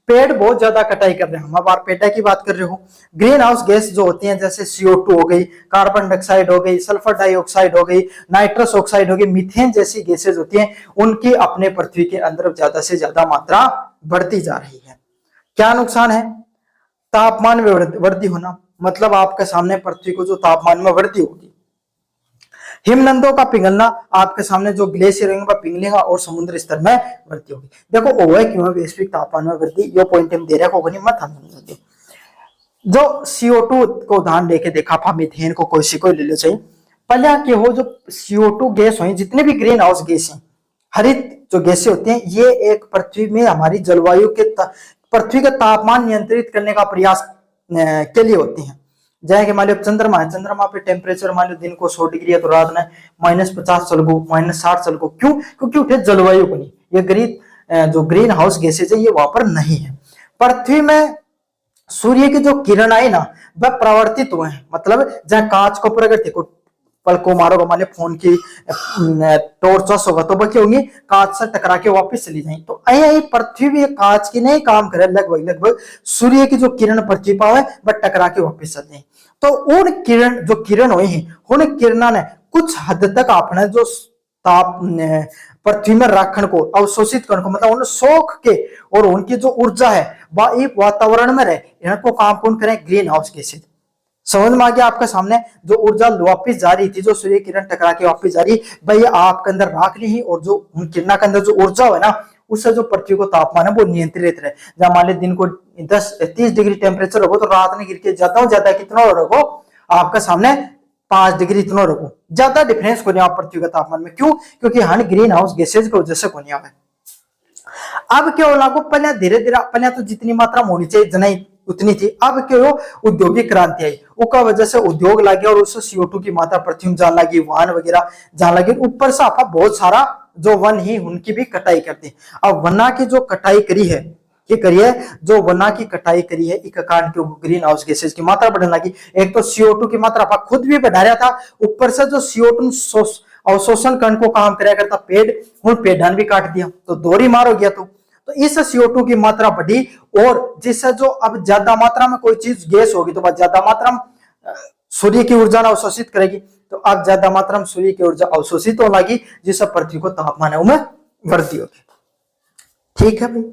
पेड़ बहुत ज्यादा कटाई कर रहे हैं हम, अब पेड़ की बात कर रहे हो। ग्रीन हाउस गैस जो होती हैं जैसे CO2 हो गई, कार्बन डाइऑक्साइड हो गई, सल्फर डाइऑक्साइड हो गई, नाइट्रस ऑक्साइड हो गई, मीथेन जैसी गैसेज होती हैं, उनकी अपने पृथ्वी के अंदर ज्यादा से ज्यादा मात्रा बढ़ती जा रही है। क्या नुकसान है, तापमान में वृद्धि होना, मतलब आपके सामने पृथ्वी को जो तापमान में वृद्धि होगी, हिमनदों का पिघलना आपके सामने जो ग्लेशियर होंगे वह पिघलेगा और समुद्र स्तर में वृद्धि होगी। देखो ओवे क्यों वैश्विक तापमान में वृद्धि, ये पॉइंट हम दे रहे हैं को मत हम जो CO2 को उदाहरण लेके देखा था, मीथेन को कोई को ले लो चाहिए। पहले के हो जो CO2 गैस हो, जितने भी ग्रीन हाउस गैस हैं, हरित जो गैसें होती हैं, ये एक पृथ्वी में हमारी जलवायु के पृथ्वी का तापमान नियंत्रित करने का प्रयास के लिए होती हैं। जैसे कि मान लो चंद्रमा है, चंद्रमा पे टेम्परेचर मान लो दिन को 100 डिग्री है तो रात में -50 चल गो, -60 चल गो। क्यों? क्योंकि उठे जलवायु को नहीं, ये जो ग्रीन हाउस गैसेज है ये वहां पर नहीं है। पृथ्वी में सूर्य की जो किरण आई ना वह प्रवर्तित हुए हैं, मतलब जहां कांच को प्रगति को पल को मारोगा, मान लो फोन की टॉर्च होगा तो बची होंगी कांच से टकरा के वापस चली जाएंगी। तो यही पृथ्वी भी कांच की नहीं काम करे, लगभग लगभग सूर्य की जो किरण पृथ्वी पर है वह टकरा के वापस चल जाए। तो उन किरण हुई है, उन किरणा ने कुछ हद तक अपने जो ताप पृथ्वी में राखण को अवशोषित करने को, मतलब उन सोख के और उनकी जो ऊर्जा है वह एक वातावरण में रहे, इनको काम कौन करें? Green house gases. समझ में आ गया आपके सामने? जो ऊर्जा वापिस जा रही थी, जो सूर्य किरण टकरा के वापिस जा रही, भाई आपके अंदर राख ली ही, और जो उन किरणा के अंदर जो ऊर्जा है ना उससे जो पृथ्वी को तापमान है वो नियंत्रित रहे। जहां मान ली दिन को 30 डिग्री टेम्परेचर होगा तो रात में गिर के ज्यादा कितना रखो आपके सामने 5 डिग्री इतना रखो, ज्यादा डिफरेंस को नहीं आप पृथ्वी का तापमान में। क्यों? क्योंकि हन ग्रीन हाउस गैसेज की वजह से को नहीं आवे। अब क्या हो लागू, पहले धीरे धीरे पहले तो जितनी मात्रा में होनी चाहिए जनाई उतनी थी, अब क्या हो औद्योगिक क्रांति आई, उसका वजह से उद्योग लगे और उससे CO2 की मात्रा पृथ्वी में जाने लगी, वाहन वगैरह जाने लगी। ऊपर से आपका बहुत सारा जो वन ही उनकी भी कटाई करती। अब वना की जो कटाई करी है, ये करिए जो वना की कटाई करी है, एक कारण के ग्रीन हाउस गैसेज की मात्रा बढ़ने लगी। एक तो CO2 की मात्रा आप खुद भी बढ़ा रहा था, ऊपर से जो CO2 अवशोषण करने को काम कराया करता पेड़, उन पेड़ भी काट दिया तो दोहरी मार हो गया। तो इस CO2 की मात्रा बढ़ी, और जिससे जो अब ज्यादा मात्रा में कोई चीज गैस होगी तो वह ज्यादा मात्रा में सूर्य की ऊर्जा अवशोषित करेगी, तो अब ज्यादा मात्रा में सूर्य की ऊर्जा अवशोषित होने लगी, जिससे पृथ्वी को तापमान है उनमें वृद्धि होगी। ठीक है भाई,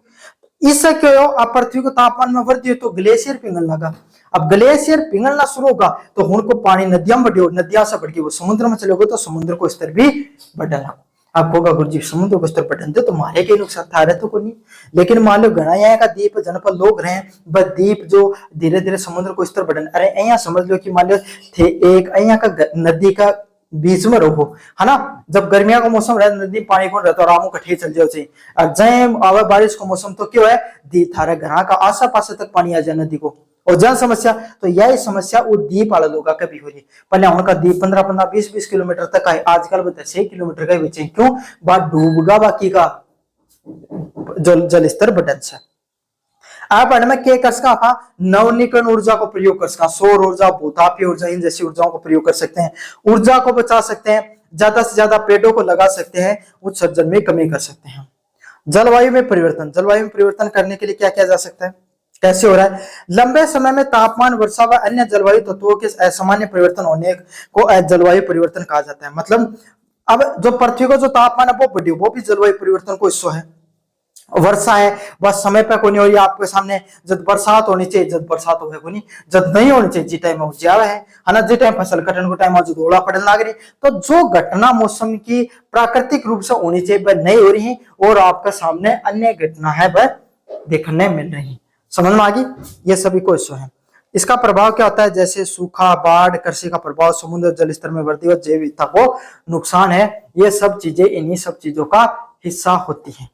इससे क्या हो, अब पृथ्वी को तापमान में वृद्धि हो तो ग्लेशियर पिघलने लगा। अब ग्लेशियर पिघलना शुरू होगा तो उनको पानी नदियां बढ़ी, नदियां से बढ़ के वो समुद्र में चले गए तो समुद्र को स्तर भी बढ़ने लगा। आपको होगा गुरुजी समुद्र को स्तर बढ़ने तो मारे के नुकसान था रहे तो को नहीं, लेकिन मान लो घना यहाँ का द्वीप जन पर लोग रहे, बस द्वीप जो धीरे धीरे समुद्र को स्तर बढ़ने, अरे यहाँ समझ लो कि मान लो थे एक यहाँ का नदी का बीच में रहो, है ना, जब गर्मिया का मौसम रहे नदी पानी कौन रहता आराम कठे चल जाओ चाहिए, और जय आवे बारिश का मौसम तो क्यों है दी थारा घर का आसा पास तक पानी आ जाए नदी को, और जन समस्या तो यही समस्या वो द्वीप वाला लोगों का भी हो रही। पहले उनका द्वीप 15-15 20-20 किलोमीटर तक है, आजकल 6 किलोमीटर का बचे। क्यों? बात डूबगा बाकी का जल स्तर बढ़न से। आप में क्या कर सका, नवनीकरण ऊर्जा को प्रयोग कर सका, सौर ऊर्जा, भूतापीय ऊर्जा, इन जैसी ऊर्जाओं को प्रयोग कर सकते हैं, ऊर्जा को बचा सकते हैं, ज्यादा से ज्यादा पेड़ों को लगा सकते हैं, उत्सर्जन में कमी कर सकते हैं। जलवायु में परिवर्तन करने के लिए क्या किया जा सकता है, कैसे हो रहा है? लंबे समय में तापमान, वर्षा व अन्य जलवायु तत्वों के असामान्य परिवर्तन होने को जलवायु परिवर्तन कहा जाता है। मतलब अब जो पृथ्वी का जो तापमान है वो बढ़ी, वो भी जलवायु परिवर्तन को हिस्सा है। वर्षा है बस समय पे कोई नहीं हो रही आपके सामने, जब बरसात होनी चाहिए जब बरसात हो कोई नहीं, जब नहीं होनी चाहिए जी टाइम हो ज्यादा है ना, जी टाइम फसल कटन को टाइम जो धोला पड़ने लग रही, तो जो घटना मौसम की प्राकृतिक रूप से होनी चाहिए वह नहीं हो रही, और आपके सामने अन्य घटना है वह देखने मिल रही। समझ में आ गई? ये सभी को हिस्सा है। इसका प्रभाव क्या होता है, जैसे सूखा, बाढ़, कृषि का प्रभाव, समुद्र जल स्तर में वृद्धि और जैव विविधता को नुकसान है, ये सब चीजें इन्हीं सब चीजों का हिस्सा होती है।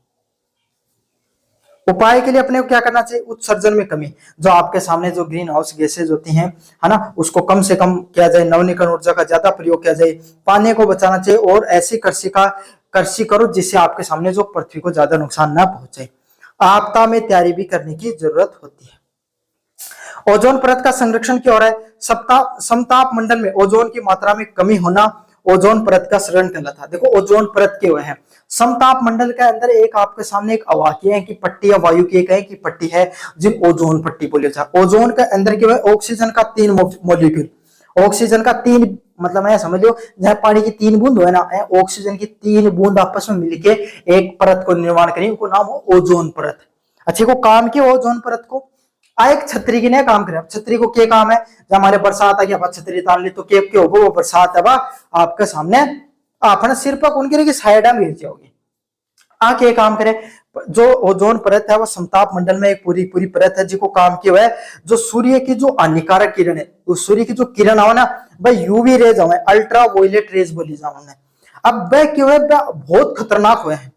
उपाय के लिए अपने को क्या करना चाहिए, उत्सर्जन में कमी, जो आपके सामने जो ग्रीन हाउस गैसेज होती हैं, है ना, उसको कम से कम किया जाए, नवीनीकरण ऊर्जा का ज्यादा प्रयोग किया जाए, पानी को बचाना चाहिए, और ऐसी कृषि करो जिससे आपके सामने जो पृथ्वी को ज्यादा नुकसान ना पहुंचे। आपदा में तैयारी भी करने की जरूरत होती है। ओजोन परत का संरक्षण क्या हो रहा है, समताप मंडल में ओजोन की मात्रा में कमी होना ओजोन परत का क्षरण कहलाता है। देखो ओजोन परत क्या है, समताप मंडल के अंदर एक आपके सामने एक अवाक्य है कि पट्टी या वायु की एक है कि पट्टी है जिन ओजोन पट्टी बोली जाए। ओजोन के अंदर क्या है, ऑक्सीजन का 3 मॉलिक्यूल, ऑक्सीजन का 3 मतलब है समझ लो जहां पानी की 3 बूंद है ना, ऑक्सीजन की 3 बूंद आपस में मिलके एक परत को निर्माण करें, उनको नाम हो ओजोन परत। अच्छे को काम किया ओजोन परत को, एक छतरी की नहीं काम करे। छतरी को क्या काम है, जब हमारे बरसात आ गया अब छतरी तान ली तो क्या होगा, वो बरसात अब आपके सामने अपने सिर पर कौन करे कि साइडा में गिर जाओगी। आके काम करे। जो ओजोन परत है वो समताप मंडल में एक पूरी पूरी परत है जिसको काम किया है जो सूर्य की जो हानिकारक किरण है, उस सूर्य की जो किरण आओ ना भाई यूवी रेज आवे, अल्ट्रा वायलेट रेज बोली जाओ। अब वह क्यों है, बहुत खतरनाक हुए हैं।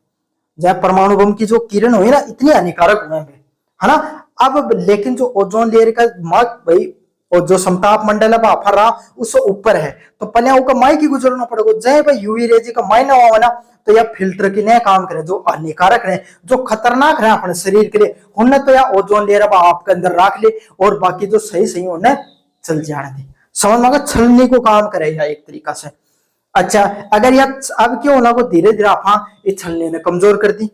जब परमाणु बम की जो किरण हुई ना इतनी हानिकारक हुए हैं, है ना। अब लेकिन जो ओजोन लेयर का मार्ग भाई और जो समताप मंडल है वहां रहा उससे ऊपर है, तो पहले उसका माई की गुजरना पड़ेगा। जय भाई यूवी रेज का माई ना हुआ ना तो यह फिल्टर की नया काम करे, जो हानिकारक रहे जो खतरनाक रहे अपने शरीर के लिए उन्हें तो यह ओजोन लेयर आपके अंदर रख ले और बाकी जो सही सही उन्हें चल जाने दे। समझ में छलने को काम करेगा एक तरीका से। अच्छा अगर यह अब क्यों होना को धीरे धीरे आप ये छलने ने कमजोर कर दी।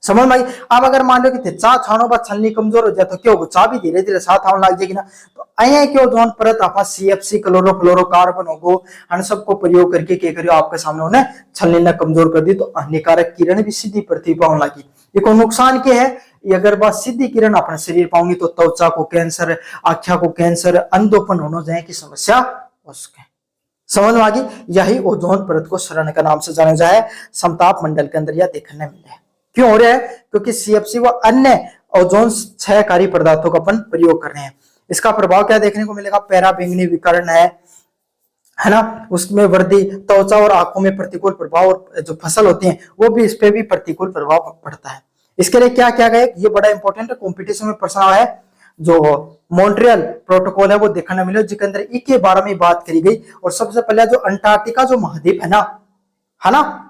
समझ में। अब अगर मान लो कि चाह छानो बाद छलनी कमजोर हो जाए तो क्या होगा, चाह भी धीरे धीरे साथ आने लग जाएगी ना। तो अया क्यों जोन परत आप CFC क्लोरोफ्लोरोकार्बन होगो अन सबको प्रयोग करके क्या करियो आपके सामने उन्हें छलनी ने कमजोर कर दी, तो हानिकारक किरण भी सीधी पृथ्वी पर आने लगी। ये को नुकसान क्या है, अगर बात सीधी किरण अपने शरीर पाऊंगी तो त्वचा को कैंसर, आख्या को कैंसर, अंधोपन होने जाए की समस्या हो सके। समझ में आ गई। यही ओजोन परत को शरण का नाम से जाना जाए, समताप मंडल के अंदर यह देखने मिले। क्यों हो रहा है, क्योंकि CFC व अन्य ओजोन क्षयकारी पदार्थों का अपन प्रयोग कर रहे हैं। इसका प्रभाव क्या देखने को मिलेगा, पैराबैंगनी विकर्ण है ना, उसमें वृद्धि, त्वचा और आंखों में प्रतिकूल प्रभाव, और जो फसल होती है वो भी इस पे भी प्रतिकूल प्रभाव पड़ता है। इसके लिए क्या किया गया, ये बड़ा इंपॉर्टेंट है, कॉम्पिटिशन में प्रश्न है। जो मॉन्ट्रियल प्रोटोकॉल है वो देखने मिले जिसके अंदर इसके बारे में बात करी गई। और सबसे पहले जो अंटार्कटिका जो महाद्वीप है ना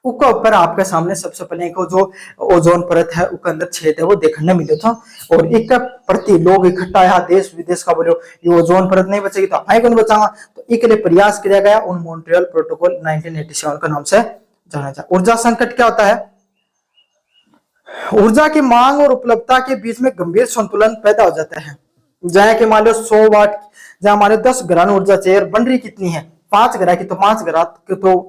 उसके ऊपर आपके सामने सबसे पहले को जो ओजोन परत है उसके अंदर छेद है वो देखने मिले था। और एक प्रति लोग इकट्ठा यहाँ देश विदेश का बोलो ये ओजोन परत नहीं बचेगी तो हमें कौन बचाऊंगा, तो इसके लिए प्रयास किया गया उन मॉन्ट्रियल प्रोटोकॉल 1987 के नाम से जाना जाता है। ऊर्जा संकट क्या होता है, ऊर्जा की मांग और उपलब्धता के बीच में गंभीर संतुलन पैदा हो जाता है। जहाँ के मान लो 100 वाट, जहाँ हमारे 10 ग्राम ऊर्जा चाहिए, बन रही कितनी है 5 ग्राम की, तो 5 ग्राम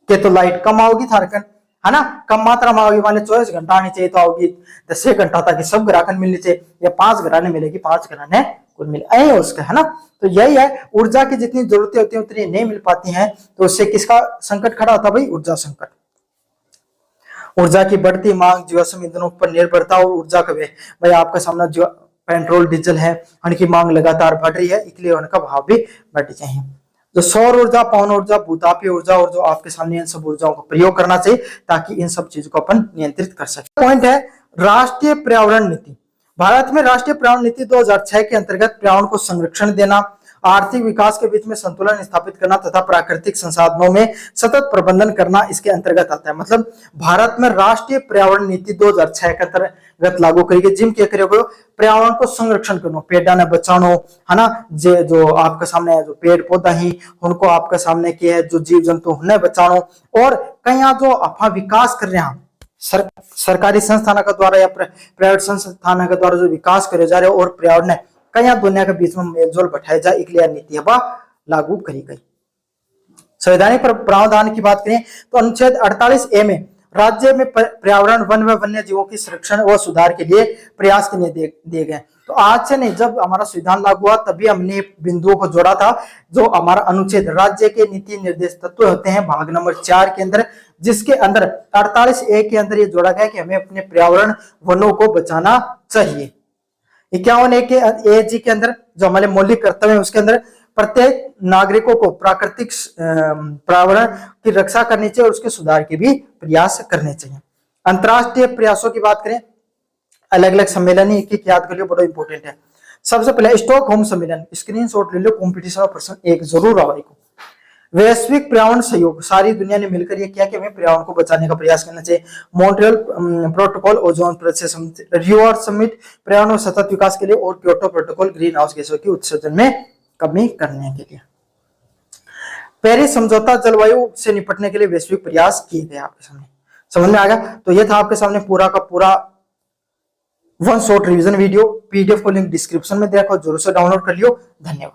तो लाइट कम आओगी थारकन, है ना, कम मात्रा में आओगी। मान 24 घंटा आनी चाहिए तो आओगी 10 घंटा तक सब ग्राहकन मिलनी चाहिए, या 5 ग्राहक मिलेगी 5 ग्राहक कुल मिले है उसका, है ना। तो यही है, ऊर्जा की जितनी जरूरतें होती है उतनी नहीं मिल पाती हैं, तो उससे किसका संकट खड़ा होता है भाई, ऊर्जा संकट। ऊर्जा की बढ़ती मांग, जीवाश्म ईंधनों पर निर्भरता और ऊर्जा का व्यय। भाई आपका सामना जो पेट्रोल डीजल है उनकी मांग लगातार बढ़ रही है, इसलिए उनका भाव भी बढ़ चाहिए। जो सौर ऊर्जा, पवन ऊर्जा, भूतापीय ऊर्जा और जो आपके सामने इन सब ऊर्जाओं का प्रयोग करना चाहिए ताकि इन सब चीजों को अपन नियंत्रित कर सके। पॉइंट है राष्ट्रीय पर्यावरण नीति। भारत में राष्ट्रीय पर्यावरण नीति 2006 के अंतर्गत पर्यावरण को संरक्षण देना, आर्थिक विकास के बीच में संतुलन स्थापित करना तथा प्राकृतिक संसाधनों में सतत प्रबंधन करना इसके अंतर्गत आता है। मतलब भारत में राष्ट्रीय पर्यावरण नीति 2006 के अंतर्गत लागू करी गई, जिम क्या करेगा, पर्यावरण को संरक्षण करना, पेड़ा ने बचानो, है ना, जो आपके सामने जो पेड़ पौधा ही उनको आपके सामने किया है, जो जीव जंतु उन्हें बचानो, और कहीं जो आप विकास कर रहे हैं सरकारी संस्थानों के द्वारा या प्राइवेट संस्थानों के द्वारा जो विकास करे जा रहे हो, और पर्यावरण ने कहीं दुनिया के बीच में मेलजोल बैठाया जाए, इसलिए नीति लागू करी गई। संवैधानिक प्रावधान की बात करें तो अनुच्छेद 48A में राज्य में पर्यावरण, वन व वन्य जीवों की संरक्षण व सुधार के लिए प्रयास के लिए दिए गए। तो आज से नहीं, जब हमारा संविधान लागू हुआ तभी हमने बिंदुओं को जोड़ा था। जो हमारा अनुच्छेद राज्य के नीति निर्देश तत्व होते हैं भाग नंबर 4 के अंदर, जिसके अंदर 48A के अंदर ये जोड़ा गया कि हमें अपने पर्यावरण वनों को बचाना चाहिए। 51A के AG के अंदर जो हमारे मौलिक कर्तव्य है उसके अंदर प्रत्येक नागरिकों को प्राकृतिक पर्यावरण की रक्षा करनी चाहिए और उसके सुधार के भी प्रयास करने चाहिए। अंतरराष्ट्रीय प्रयासों की बात करें, अलग अलग सम्मेलन ही एक याद कर लियो, बड़ा इंपॉर्टेंट है। सबसे पहले स्टॉकहोम सम्मेलन, स्क्रीनशॉट ले लो, कॉम्पिटिशन प्रश्न एक जरूर आओ। वैश्विक पर्यावरण सहयोग, सारी दुनिया ने मिलकर ये किया कि हमें पर्यावरण को बचाने का प्रयास करना चाहिए। मॉन्ट्रियल प्रोटोकॉल, ओजोन परत से रियो अर्थ समिट, पर्यावरण और सतत विकास के लिए, और क्योटो प्रोटोकॉल, ग्रीन हाउस गैसों की उत्सर्जन में कमी करने के लिए। पेरिस समझौता, जलवायु से निपटने के लिए वैश्विक प्रयास किए गए। आपके सामने समझ में आ गया। तो यह था आपके सामने पूरा का पूरा one shot revision video. PDF को लिंक डिस्क्रिप्शन में देखो, जरूर से डाउनलोड कर लियो। धन्यवाद।